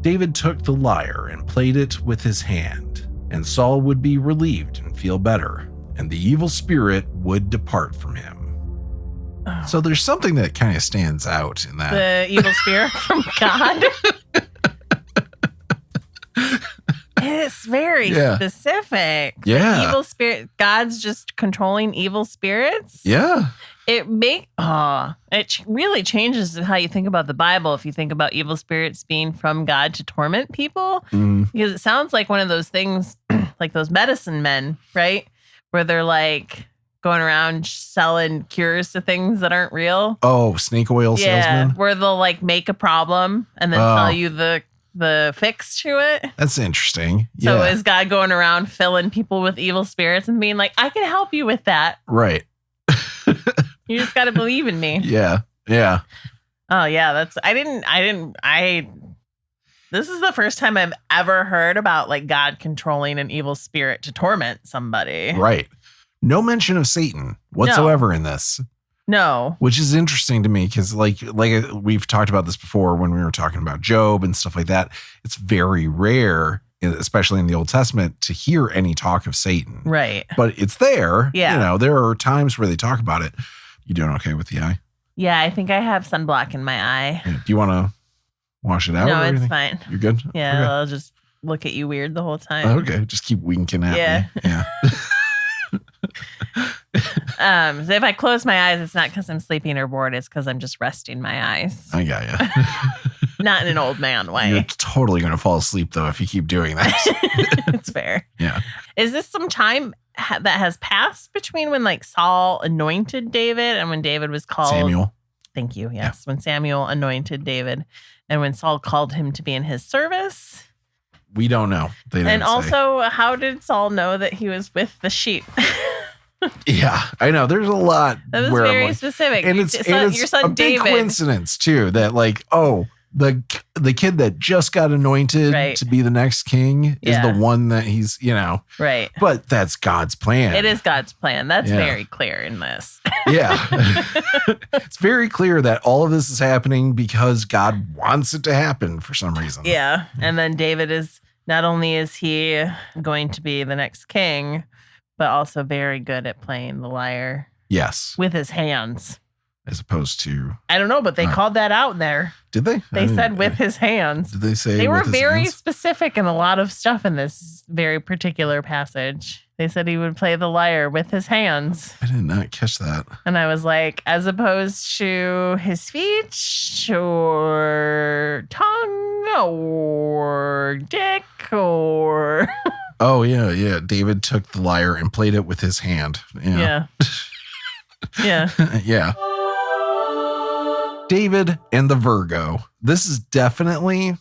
David took the lyre and played it with his hand, and Saul would be relieved and feel better, and the evil spirit would depart from him. Oh. So there's something that kind of stands out in that. The evil spirit from God. It's very specific. Yeah. Evil spirit. God's just controlling evil spirits. Yeah. It really changes how you think about the Bible if you think about evil spirits being from God to torment people. Because it sounds like one of those things, like those medicine men, right? Where they're like going around selling cures to things that aren't real. Oh, snake oil salesman? Where they'll like make a problem and then sell you the fix to it. That's interesting. So is God going around filling people with evil spirits and being like, "I can help you with that." Right. You just got to believe in me. Yeah. Yeah. Oh yeah. This is the first time I've ever heard about like God controlling an evil spirit to torment somebody. Right. No mention of Satan whatsoever in this. No. Which is interesting to me because like we've talked about this before when we were talking about Job and stuff like that. It's very rare, especially in the Old Testament, to hear any talk of Satan. Right. But it's there. Yeah. You know, there are times where they talk about it. You doing okay with the eye? Yeah, I think I have sunblock in my eye. Yeah. Do you want to wash it out? No, or it's anything? fine. You're good? Yeah, okay. I'll just look at you weird the whole time. Okay, just keep winking at me. Yeah. So if I close my eyes, it's not because I'm sleeping or bored. It's because I'm just resting my eyes. I got you. Not in an old man way. You're totally going to fall asleep, though, if you keep doing that. It's fair. Yeah. Is this some time that has passed between when like Saul anointed David and when David was called? Samuel. Thank you. Yes. Yeah. When Samuel anointed David and when Saul called him to be in his service? We don't know. They didn't and also, how did Saul know that he was with the sheep? Yeah, I know. There's a lot. That was very specific. And it's your son a big David. coincidence, too, that like, oh, the kid that just got anointed to be the next king is the one that he's, right. But that's God's plan. It is God's plan. That's very clear in this. Yeah. It's very clear that all of this is happening because God wants it to happen for some reason. Yeah. And then David is, not only is he going to be the next king, but also very good at playing the lyre. Yes. With his hands. As opposed to... I don't know, but they called that out there. Did they? They said with his hands. Did they say they were with his very hands? specific in a lot of stuff in this very particular passage. They said he would play the lyre with his hands. I did not catch that. And I was like, as opposed to his speech or tongue or dick or... Oh, yeah. David took the lyre and played it with his hand. Yeah. Yeah. Yeah. David and the Virgo. This is definitely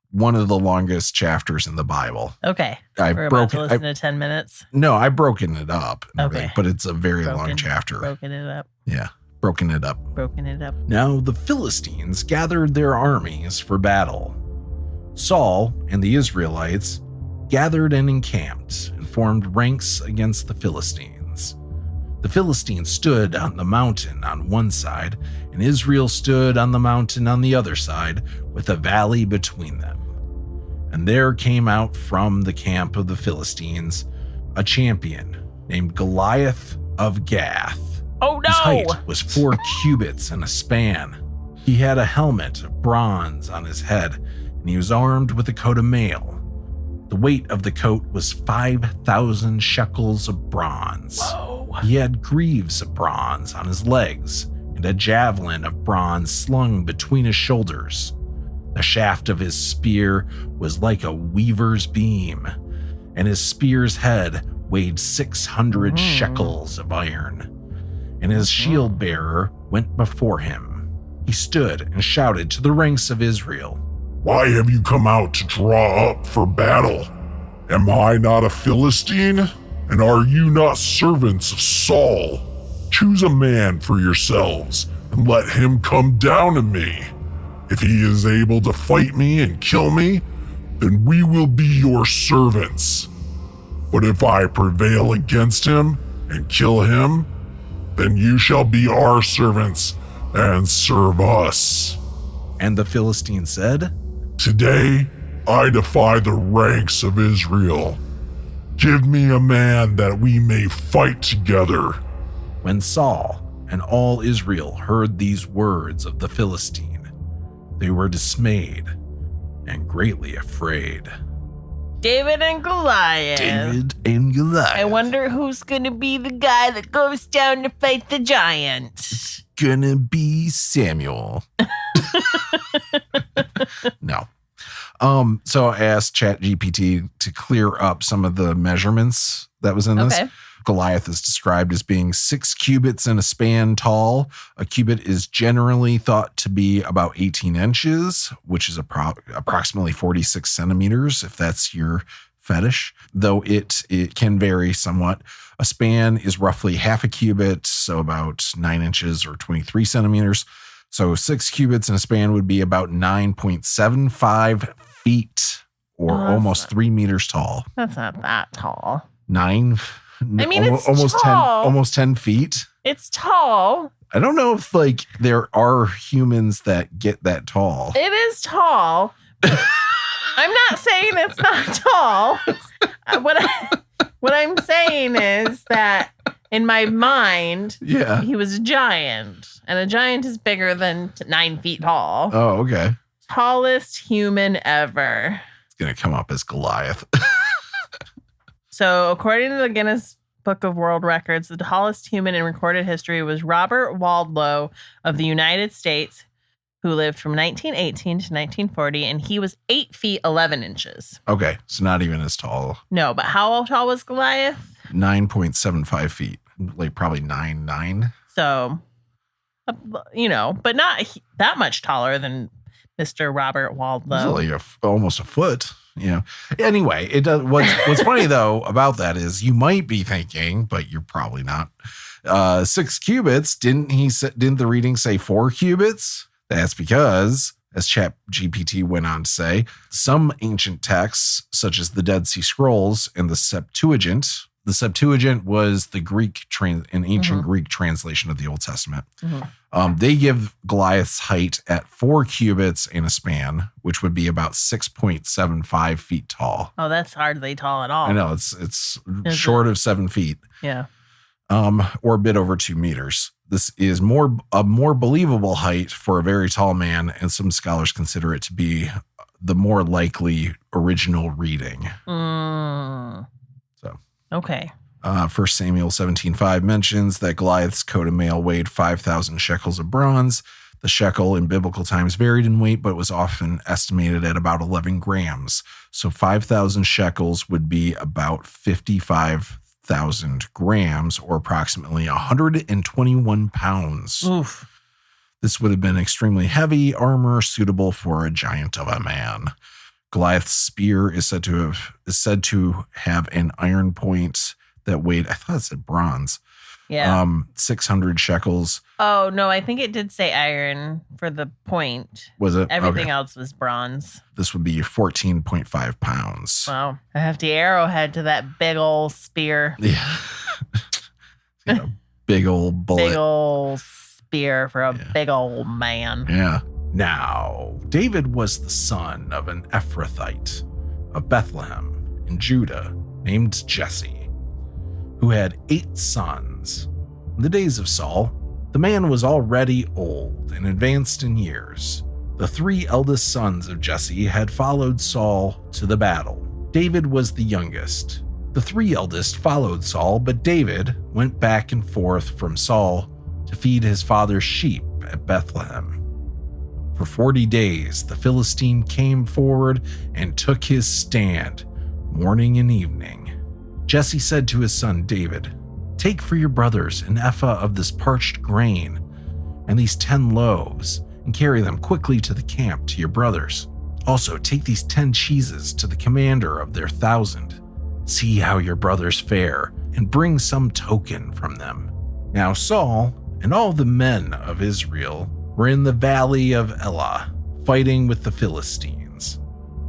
one of the longest chapters in the Bible. Okay. We're about to listen to 10 minutes. No, I've broken it up. Okay. But it's a very long chapter. Broken it up. Yeah. Broken it up. Now the Philistines gathered their armies for battle. Saul and the Israelites gathered and encamped and formed ranks against the Philistines. The Philistines stood on the mountain on one side, and Israel stood on the mountain on the other side, with a valley between them. And there came out from the camp of the Philistines a champion named Goliath of Gath. Oh no! His height was 4 cubits and a span. He had a helmet of bronze on his head, and he was armed with a coat of mail. The weight of the coat was 5,000 shekels of bronze. Whoa. He had greaves of bronze on his legs and a javelin of bronze slung between his shoulders. The shaft of his spear was like a weaver's beam, and his spear's head weighed 600 shekels of iron. And his shield bearer went before him. He stood and shouted to the ranks of Israel, "Why have you come out to draw up for battle? Am I not a Philistine? And are you not servants of Saul? Choose a man for yourselves and let him come down to me. If he is able to fight me and kill me, then we will be your servants. But if I prevail against him and kill him, then you shall be our servants and serve us." And the Philistine said, "Today, I defy the ranks of Israel. Give me a man that we may fight together." When Saul and all Israel heard these words of the Philistine, they were dismayed and greatly afraid. David and Goliath. David and Goliath. I wonder who's going to be the guy that goes down to fight the giant. It's gonna be Samuel. No. So I asked ChatGPT to clear up some of the measurements that was in this. Okay. Goliath is described as being 6 cubits and a span tall. A cubit is generally thought to be about 18 inches, which is approximately 46 centimeters, if that's your fetish, though it can vary somewhat. A span is roughly half a cubit, so about 9 inches or 23 centimeters. So 6 cubits and a span would be about 9.75 feet or almost 3 meters tall. That's not that tall. It's almost tall. 10 feet. It's tall. I don't know if there are humans that get that tall. It is tall. I'm not saying it's not tall. What I'm saying is that in my mind, he was a giant, and a giant is bigger than 9 feet tall. Oh, okay. Tallest human ever. It's gonna come up as Goliath. So, according to the Guinness Book of World Records, the tallest human in recorded history was Robert Wadlow of the United States, who lived from 1918 to 1940, and he was 8 feet 11 inches. Okay, so not even as tall. No, but how tall was Goliath? 9.75 feet, like probably 9'9". So, but not that much taller than Mr. Robert Wadlow. Like almost a foot. Anyway, it does. What's funny though about that is you might be thinking, but you're probably not. 6 cubits. Didn't the reading say 4 cubits? That's because as ChatGPT went on to say. Some ancient texts, such as the Dead Sea Scrolls and the Septuagint was the an ancient Greek translation of the Old Testament. They give Goliath's height at 4 cubits and a span, which would be about 6.75 feet tall. Oh, that's hardly tall at all. I know, it's short of 7 feet. Yeah. Or a bit over 2 meters. This is a more believable height for a very tall man, and some scholars consider it to be the more likely original reading. Okay. 1 Samuel 17:5 mentions that Goliath's coat of mail weighed 5,000 shekels of bronze. The shekel in biblical times varied in weight, but was often estimated at about 11 grams. So 5,000 shekels would be about 55,000 grams, or approximately 121 pounds. Oof. This would have been extremely heavy armor suitable for a giant of a man. Goliath's spear is said to have an iron point that weighed, I thought it said bronze. Yeah. 600 shekels. Oh, no, I think it did say iron for the point. Was it? Everything else was bronze. This would be 14.5 pounds. Wow. A hefty arrowhead to that big old spear. Yeah. Big old bullet. Big old spear for a big old man. Yeah. Now, David was the son of an Ephrathite of Bethlehem in Judah named Jesse, who had 8 sons. In the days of Saul, the man was already old and advanced in years. The 3 eldest sons of Jesse had followed Saul to the battle. David was the youngest. The 3 eldest followed Saul, but David went back and forth from Saul to feed his father's sheep at Bethlehem. For 40 days, the Philistine came forward and took his stand, morning and evening. Jesse said to his son David, "Take for your brothers an ephah of this parched grain and these 10 loaves, and carry them quickly to the camp to your brothers. Also take these 10 cheeses to the commander of their 1,000. See how your brothers fare, and bring some token from them." Now Saul and all the men of Israel were in the valley of Elah, fighting with the Philistines.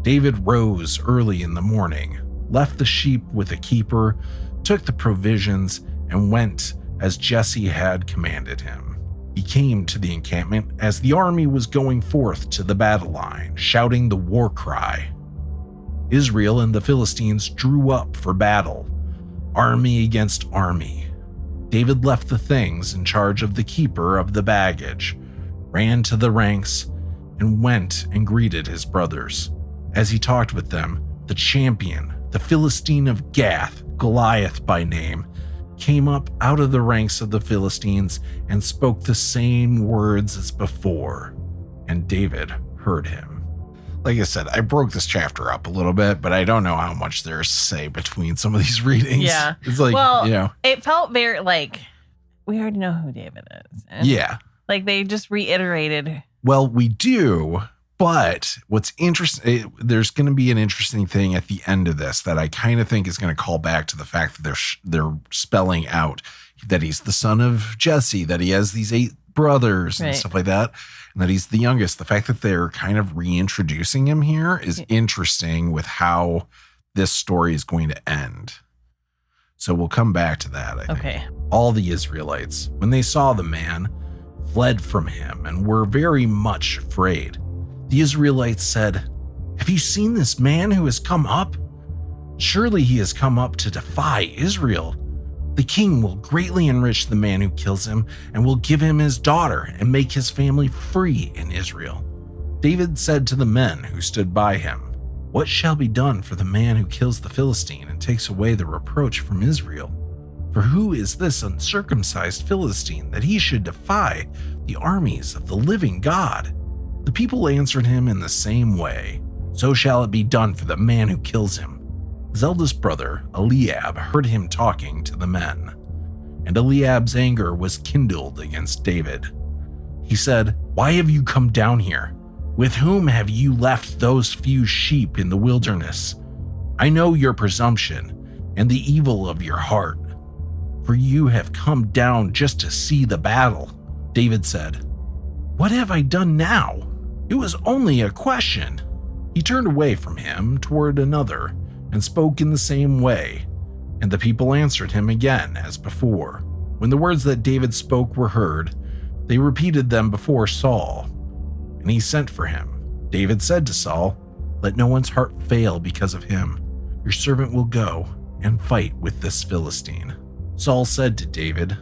David rose early in the morning, left the sheep with a keeper, took the provisions, and went as Jesse had commanded him. He came to the encampment as the army was going forth to the battle line, shouting the war cry. Israel and the Philistines drew up for battle, army against army. David left the things in charge of the keeper of the baggage, ran to the ranks, and went and greeted his brothers. As he talked with them, the champion, the Philistine of Gath, Goliath by name, came up out of the ranks of the Philistines and spoke the same words as before, and David heard him. Like I said, I broke this chapter up a little bit, but I don't know how much there's to say between some of these readings. Yeah. It's like, it felt very like, we already know who David is. And yeah. Like they just reiterated. Well, we do, but what's interesting, there's going to be an interesting thing at the end of this that I kind of think is going to call back to the fact that they're spelling out that he's the son of Jesse, that he has these 8 brothers and stuff like that, and that he's the youngest. The fact that they're kind of reintroducing him here is interesting with how this story is going to end. So we'll come back to that, I think. Okay. All the Israelites, when they saw the man, fled from him and were very much afraid. The Israelites said, "Have you seen this man who has come up? Surely he has come up to defy Israel. The king will greatly enrich the man who kills him and will give him his daughter and make his family free in Israel." David said to the men who stood by him, "What shall be done for the man who kills the Philistine and takes away the reproach from Israel? For who is this uncircumcised Philistine that he should defy the armies of the living God?" The people answered him in the same way, "So shall it be done for the man who kills him." His eldest brother, Eliab, heard him talking to the men, and Eliab's anger was kindled against David. He said, "Why have you come down here? With whom have you left those few sheep in the wilderness? I know your presumption and the evil of your heart, for you have come down just to see the battle." David said, "What have I done now? It was only a question." He turned away from him toward another and spoke in the same way, and the people answered him again as before. When the words that David spoke were heard, they repeated them before Saul, and he sent for him. David said to Saul, "Let no one's heart fail because of him. Your servant will go and fight with this Philistine." Saul said to David,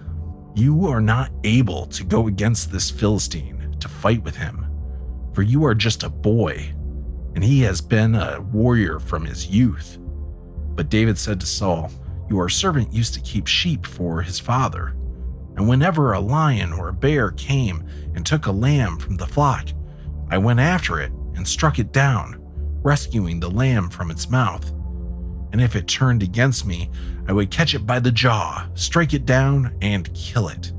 "You are not able to go against this Philistine to fight with him, for you are just a boy, and he has been a warrior from his youth." But David said to Saul, "Your servant used to keep sheep for his father, and whenever a lion or a bear came and took a lamb from the flock, I went after it and struck it down, rescuing the lamb from its mouth. And if it turned against me, I would catch it by the jaw, strike it down, and kill it.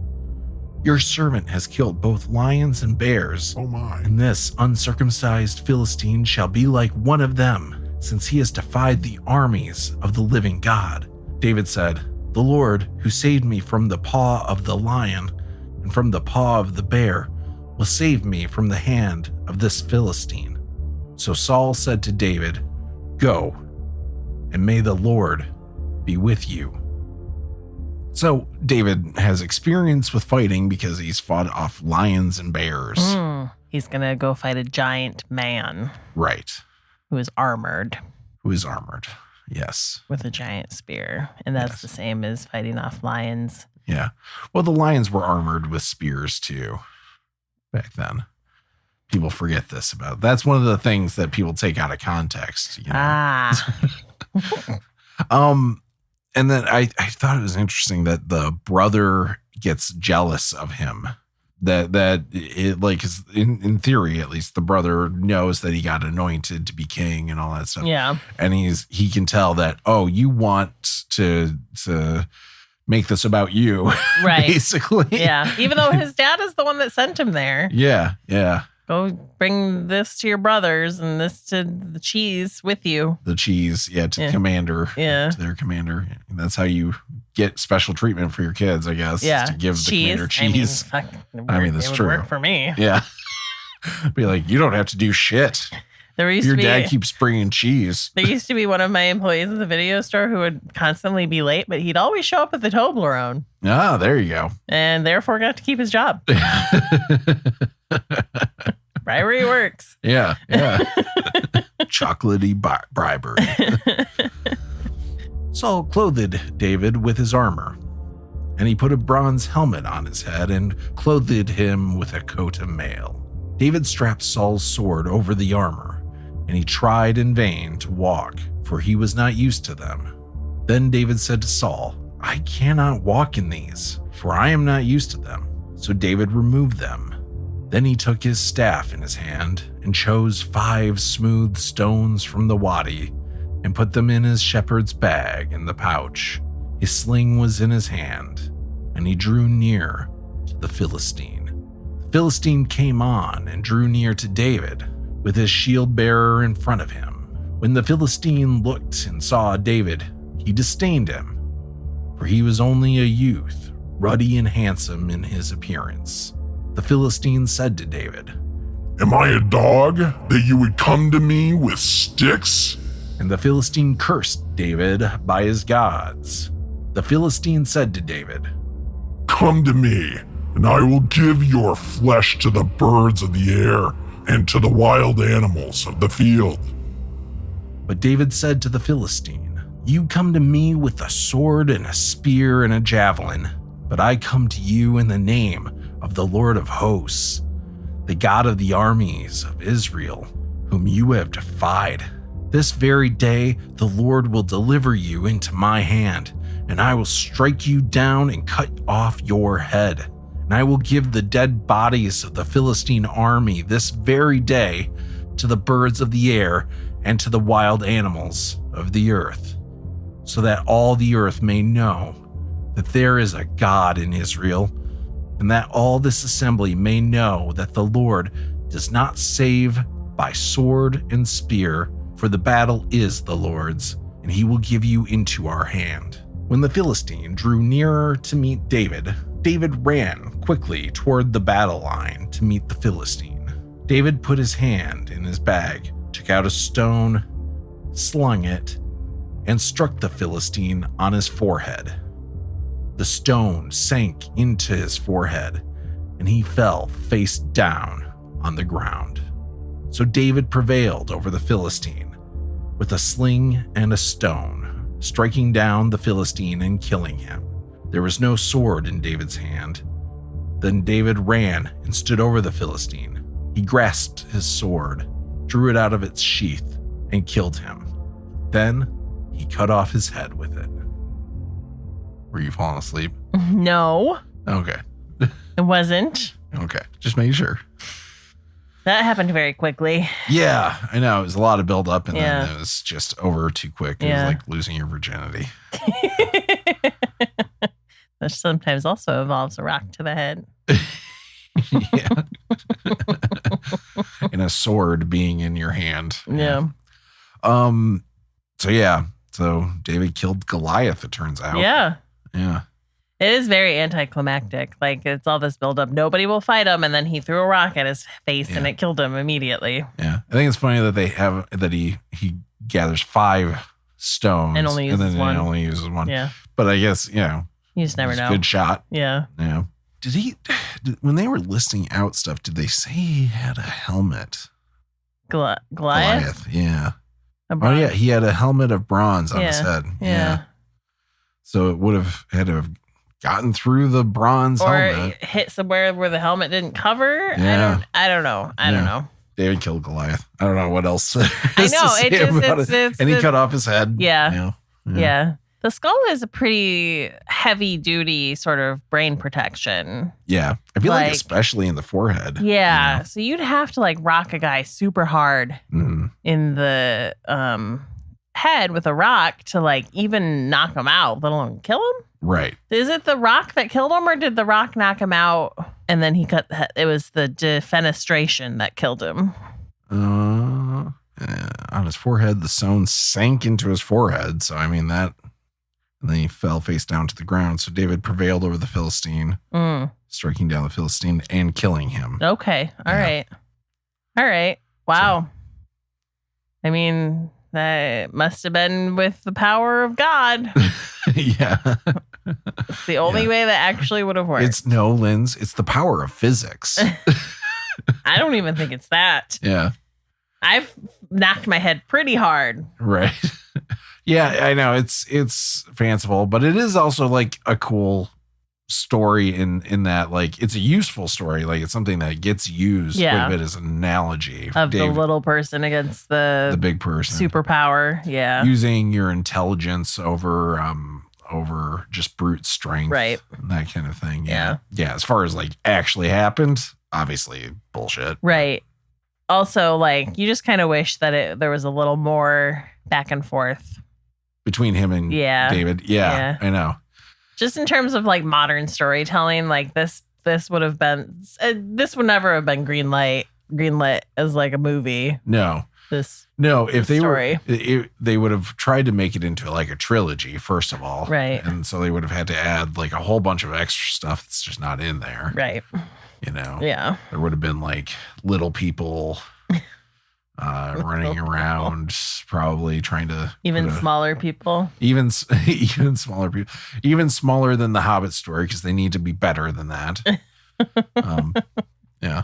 Your servant has killed both lions and bears, Oh my. and this uncircumcised Philistine shall be like one of them, since he has defied the armies of the living God." David said, "The Lord, who saved me from the paw of the lion and from the paw of the bear, will save me from the hand of this Philistine." So Saul said to David, "Go, and may the Lord be with you." So David has experience with fighting because he's fought off lions and bears. He's going to go fight a giant man Right. who is armored Who is armored. Yes. with a giant spear. And that's Yes. the same as fighting off lions. Yeah. Well, the lions were armored with spears too back then. People forget this about. That's one of the things that people take out of context. You know? And then I thought it was interesting that the brother gets jealous of him. That it like is in theory, at least, the brother knows that he got anointed to be king and all that stuff. Yeah. And he can tell that, oh, you want to make this about you. Right. Basically. Yeah. Even though his dad is the one that sent him there. Yeah. Yeah. Go bring this to your brothers and this to the cheese with you. The cheese. Yeah. To the commander. Yeah. To their commander. And that's how you get special treatment for your kids, I guess. Yeah. To give the commander cheese. I mean, that's it would true. work for me. Yeah. Be like, you don't have to do shit. Your dad keeps bringing cheese. There used to be one of my employees at the video store who would constantly be late, but he'd always show up with the Toblerone. Ah, there you go. And therefore got to keep his job. Bribery works. Yeah. Yeah. Chocolatey bribery. Saul clothed David with his armor, and he put a bronze helmet on his head and clothed him with a coat of mail. David strapped Saul's sword over the armor, and he tried in vain to walk, for he was not used to them. Then David said to Saul, "I cannot walk in these, for I am not used to them." So David removed them. Then he took his staff in his hand and chose 5 smooth stones from the wadi and put them in his shepherd's bag in the pouch. His sling was in his hand, and he drew near to the Philistine. The Philistine came on and drew near to David, with his shield bearer in front of him. When the Philistine looked and saw David, he disdained him, for he was only a youth, ruddy and handsome in his appearance. The Philistine said to David, "Am I a dog that you would come to me with sticks?" And the Philistine cursed David by his gods. The Philistine said to David, "Come to me, and I will give your flesh to the birds of the air and to the wild animals of the field." But David said to the Philistine, "You come to me with a sword and a spear and a javelin, but I come to you in the name of the Lord of hosts, the God of the armies of Israel, whom you have defied. This very day the Lord will deliver you into my hand, and I will strike you down and cut off your head. And I will give the dead bodies of the Philistine army this very day to the birds of the air and to the wild animals of the earth, so that all the earth may know that there is a God in Israel, and that all this assembly may know that the Lord does not save by sword and spear, for the battle is the Lord's, and he will give you into our hand." When the Philistine drew nearer to meet David, David ran quickly toward the battle line to meet the Philistine. David put his hand in his bag, took out a stone, slung it, and struck the Philistine on his forehead. The stone sank into his forehead, and he fell face down on the ground. So David prevailed over the Philistine with a sling and a stone, striking down the Philistine and killing him. There was no sword in David's hand. Then David ran and stood over the Philistine. He grasped his sword, drew it out of its sheath, and killed him. Then he cut off his head with it. Were you falling asleep? No, Okay. it wasn't. Okay. Just making sure. That happened very quickly. Yeah, I know. It was a lot of build up and Yeah. then it was just over too quick. It Yeah. was like losing your virginity. Which sometimes also involves a rock to the head. Yeah. And a sword being in your hand. Yeah. So David killed Goliath, it turns out. Yeah. Yeah. It is very anticlimactic. Like, it's all this buildup. Nobody will fight him. And then he threw a rock at his face and it killed him immediately. Yeah. I think it's funny that he gathers 5 stones And only uses one. He only uses one. Yeah. But I guess, You just never it's a know. good shot. Yeah. Yeah. When they were listing out stuff, did they say he had a helmet? Goliath? Yeah. A Oh, bronze? yeah. He had a helmet of bronze on his head. Yeah. So it would have had to have gotten through the bronze Or helmet. hit somewhere where the helmet didn't cover. Yeah. I don't know. I don't know. David killed Goliath. I don't know what else. I know. And he cut off his head. Yeah. Yeah. The skull is a pretty heavy duty sort of brain protection. Yeah. I feel like especially in the forehead. Yeah. You know? So you'd have to like rock a guy super hard in the head with a rock to like even knock him out, let alone kill him. Right. Is it the rock that killed him, or did the rock knock him out and then he cut the head? It was the defenestration that killed him. On his forehead, the stone sank into his forehead. So, I mean, that. And then he fell face down to the ground. So David prevailed over the Philistine, striking down the Philistine and killing him. Okay. All right. Wow. I mean, that must have been with the power of God. Yeah. It's the only way that actually would have worked. It's the power of physics. I don't even think it's that. Yeah. I've knocked my head pretty hard. Right. Yeah, I know it's fanciful, but it is also like a cool story in that like it's a useful story. Like it's something that gets used quite a bit as an analogy of the little person against the big person superpower. Yeah, using your intelligence over just brute strength, right? That kind of thing. Yeah. As far as like actually happened, obviously bullshit. Right. Also, like you just kind of wish that there was a little more back and forth between him and David. Yeah, I know. Just in terms of like modern storytelling, like this would have been, this would never have been greenlit as like a movie. No. If they story. they would have tried to make it into like a trilogy, first of all. Right. And so they would have had to add like a whole bunch of extra stuff that's just not in there. Right. You know? Yeah. There would have been like little people running around, probably trying to smaller people, even smaller people, even smaller than the Hobbit story, because they need to be better than that. Yeah.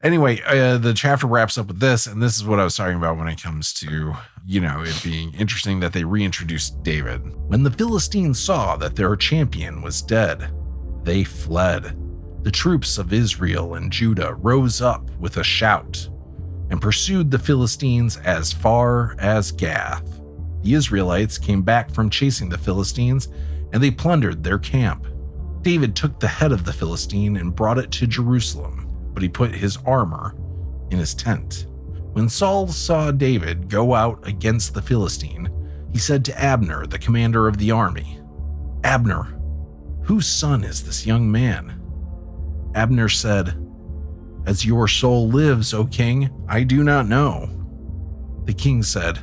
Anyway, the chapter wraps up with this, and this is what I was talking about when it comes to, it being interesting that they reintroduced David. When the Philistines saw that their champion was dead, they fled. The troops of Israel and Judah rose up with a shout and pursued the Philistines as far as Gath. The Israelites came back from chasing the Philistines, and they plundered their camp. David took the head of the Philistine and brought it to Jerusalem, but he put his armor in his tent. When Saul saw David go out against the Philistine, he said to Abner, the commander of the army, "Abner, whose son is this young man?" Abner said, "As your soul lives, O king, I do not know." The king said,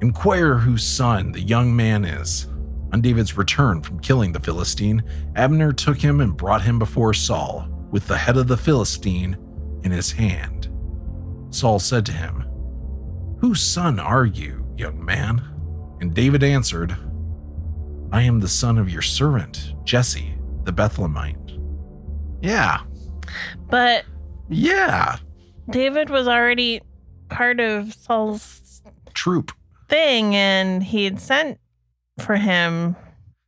"Inquire whose son the young man is." On David's return from killing the Philistine, Abner took him and brought him before Saul, with the head of the Philistine in his hand. Saul said to him, "Whose son are you, young man?" And David answered, "I am the son of your servant, Jesse, the Bethlehemite." Yeah. But Yeah. David was already part of Saul's Troop. thing, and he had sent for him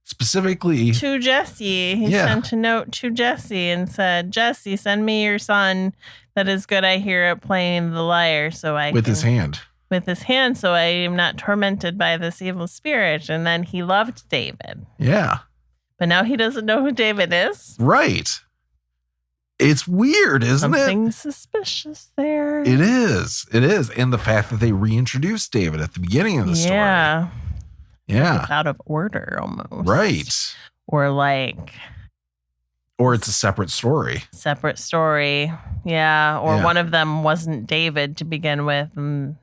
Specifically. to Jesse. He sent a note to Jesse and said, "Jesse, send me your son that is good, I hear, at playing the lyre, so I With his hand. With his hand, so I am not tormented by this evil spirit." And then he loved David. Yeah. But now he doesn't know who David is. Right. It's weird, isn't it? Something suspicious there. It is. It is. And the fact that they reintroduced David at the beginning of the story. Yeah. Yeah. It's out of order almost. Right. Or like... Or it's a separate story. Separate story. Yeah. Or one of them wasn't David to begin with. And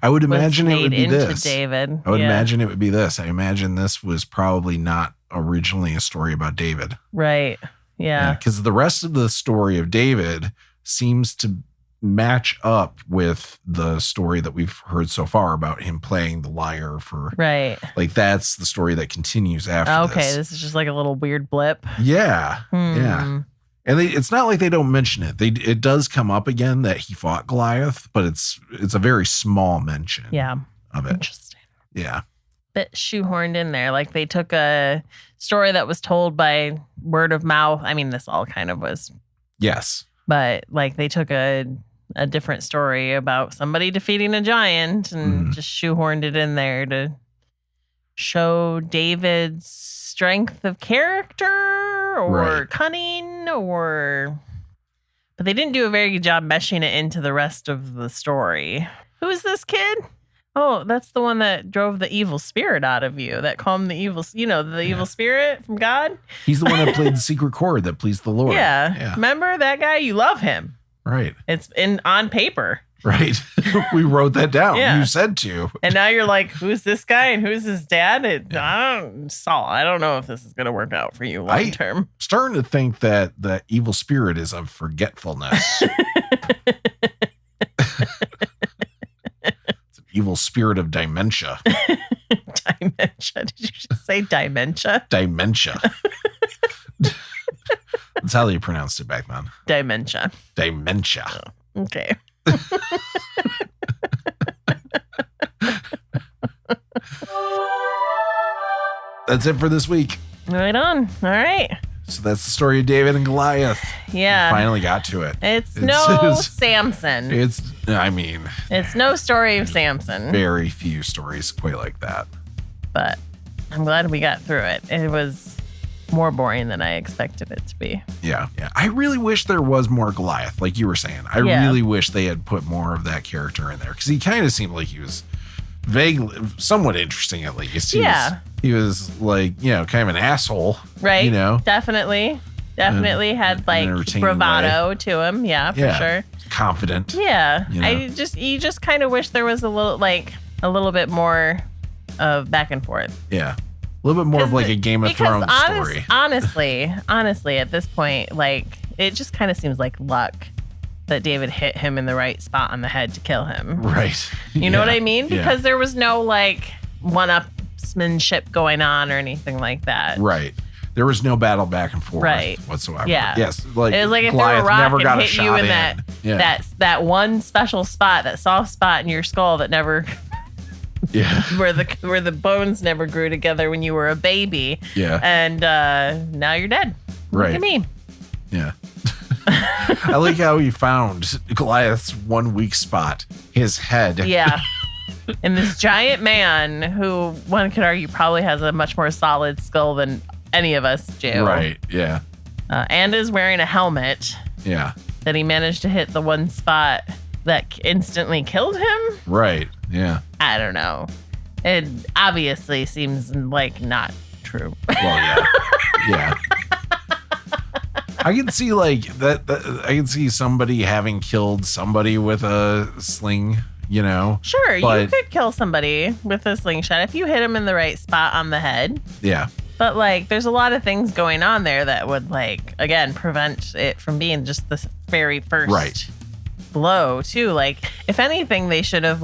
I would imagine it would be into this. David. I would imagine it would be this. I imagine this was probably not originally a story about David. Right. Yeah. Because the rest of the story of David seems to match up with the story that we've heard so far about him playing the lyre for. Right. Like that's the story that continues after Okay. This is just like a little weird blip. Yeah. Yeah. And it's not like they don't mention it. It does come up again that he fought Goliath, but it's a very small mention of it. Interesting. Yeah. Bit shoehorned in there. Like they took a story that was told by word of mouth. I mean, this all kind of was. Yes. But like they took a different story about somebody defeating a giant and just shoehorned it in there to show David's strength of character or cunning but they didn't do a very good job meshing it into the rest of the story. Who is this kid? Oh, that's the one that drove the evil spirit out of you, that calmed the evil, the evil spirit from God. He's the one that played the secret chord that pleased the Lord. Yeah. Remember that guy? You love him. Right. It's on paper. Right. We wrote that down. Yeah. You said to. And now you're like, who's this guy and who's his dad? Saul, I don't know if this is going to work out for you long term. Starting to think that the evil spirit is of forgetfulness. It's an evil spirit of dementia. Dementia. Did you just say dementia? Dementia. That's how they pronounced it back then. Dementia. Dementia. Oh, okay. That's it for this week. Right on. All right. So that's the story of David and Goliath. Yeah. We finally got to it. It's no Samson. It's no story of Samson. Very few stories quite like that. But I'm glad we got through it. It was more boring than I expected it to be. Yeah. I really wish there was more Goliath, like you were saying. I really wish they had put more of that character in there because he kind of seemed like he was vaguely, somewhat interesting at least. He was like, kind of an asshole. Right. Definitely had like bravado to him. Yeah, for sure. Confident. Yeah. You just kind of wish there was a little bit more of back and forth. Yeah. A little bit more of like a Game of Thrones story. Honestly, at this point, like it just kind of seems like luck that David hit him in the right spot on the head to kill him. Right. You know what I mean? Because there was no like one-upsmanship going on or anything like that. Right. There was no battle back and forth whatsoever. Yeah. Yes. Like it was like if Goliath there were a rock never got and a hit shot you in in. that one special spot, that soft spot in your skull that never where the bones never grew together when you were a baby. Yeah. And now you're dead. Right. Look at me. Yeah. I like how he found Goliath's one weak spot, his head. Yeah. And this giant man who one could argue probably has a much more solid skull than any of us do. Right. Yeah. And is wearing a helmet. Yeah. That he managed to hit the one spot that instantly killed him. Right. Yeah. I don't know. It obviously seems like not true. Well, yeah. Yeah. I can see like that. I can see somebody having killed somebody with a sling, Sure, you could kill somebody with a slingshot if you hit him in the right spot on the head. Yeah. But like, there's a lot of things going on there that would like, again, prevent it from being just this very first Right. blow too. Like, if anything, they should have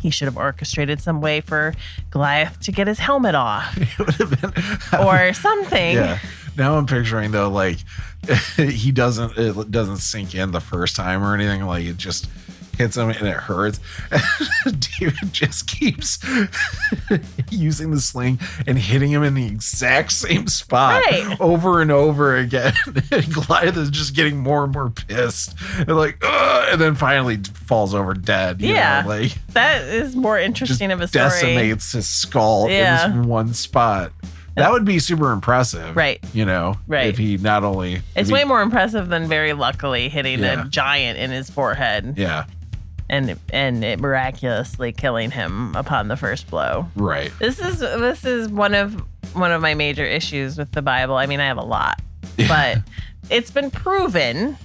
he should have orchestrated some way for Goliath to get his helmet off It would have been or something. Yeah. Now I'm picturing though, like it doesn't sink in the first time or anything. Like it just hits him and it hurts. David just keeps using the sling and hitting him in the exact same spot over and over again. And Goliath is just getting more and more pissed. And like, ugh, and then finally falls over dead. You know, like that is more interesting of a story. Decimates his skull in this one spot. That would be super impressive. Right. You know, if he not only... It's way more impressive than very luckily hitting a giant in his forehead. Yeah. And it miraculously killing him upon the first blow. Right. This is one of my major issues with the Bible. I mean, I have a lot. But it's been proven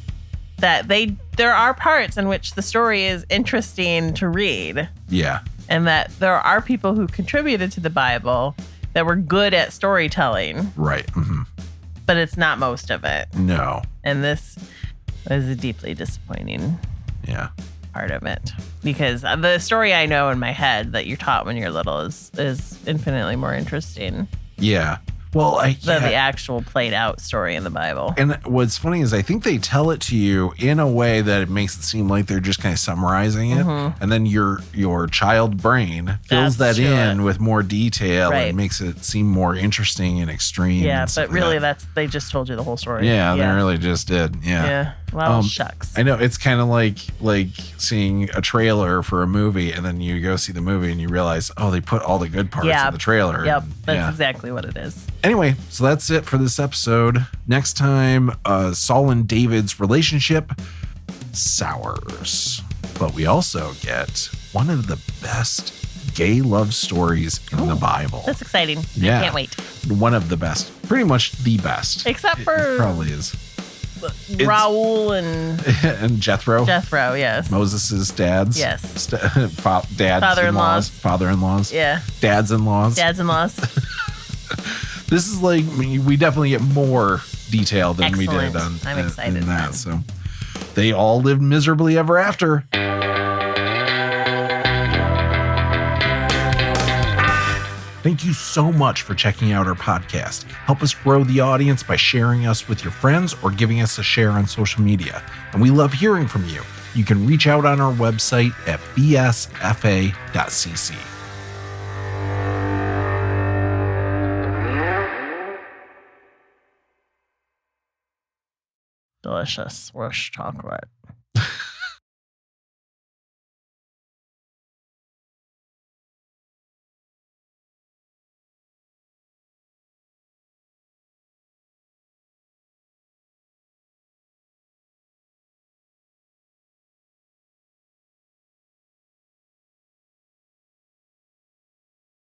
that there are parts in which the story is interesting to read. Yeah. And that there are people who contributed to the Bible that were good at storytelling. Right. Mm-hmm. But it's not most of it. No. And this is a deeply disappointing part of it. Because the story I know in my head that you're taught when you're little is infinitely more interesting. Yeah. Well, than the actual played out story in the Bible. And what's funny is I think they tell it to you in a way that it makes it seem like they're just kind of summarizing it. Mm-hmm. And then your child brain fills that in with more detail and makes it seem more interesting and extreme. Yeah, and but really they just told you the whole story. Yeah, they really just did. Yeah. Yeah. Well, shucks. I know it's kind of like seeing a trailer for a movie and then you go see the movie and you realize, oh, they put all the good parts in the trailer. Yep. That's exactly what it is. Anyway, so that's it for this episode. Next time, Saul and David's relationship sours. But we also get one of the best gay love stories in the Bible. That's exciting. Yeah. I can't wait. One of the best. Pretty much the best. Except for... It probably is. Raoul and... and Jethro. Jethro, yes. Moses' dads. Yes. Father-in-laws. Father-in-laws. Yeah. Dads-in-laws. Dads-in-laws. This is like, we definitely get more detail than we did on I'm excited in that. So they all lived miserably ever after. Thank you so much for checking out our podcast. Help us grow the audience by sharing us with your friends or giving us a share on social media. And we love hearing from you. You can reach out on our website at bsfa.cc. Delicious. Rush chocolate.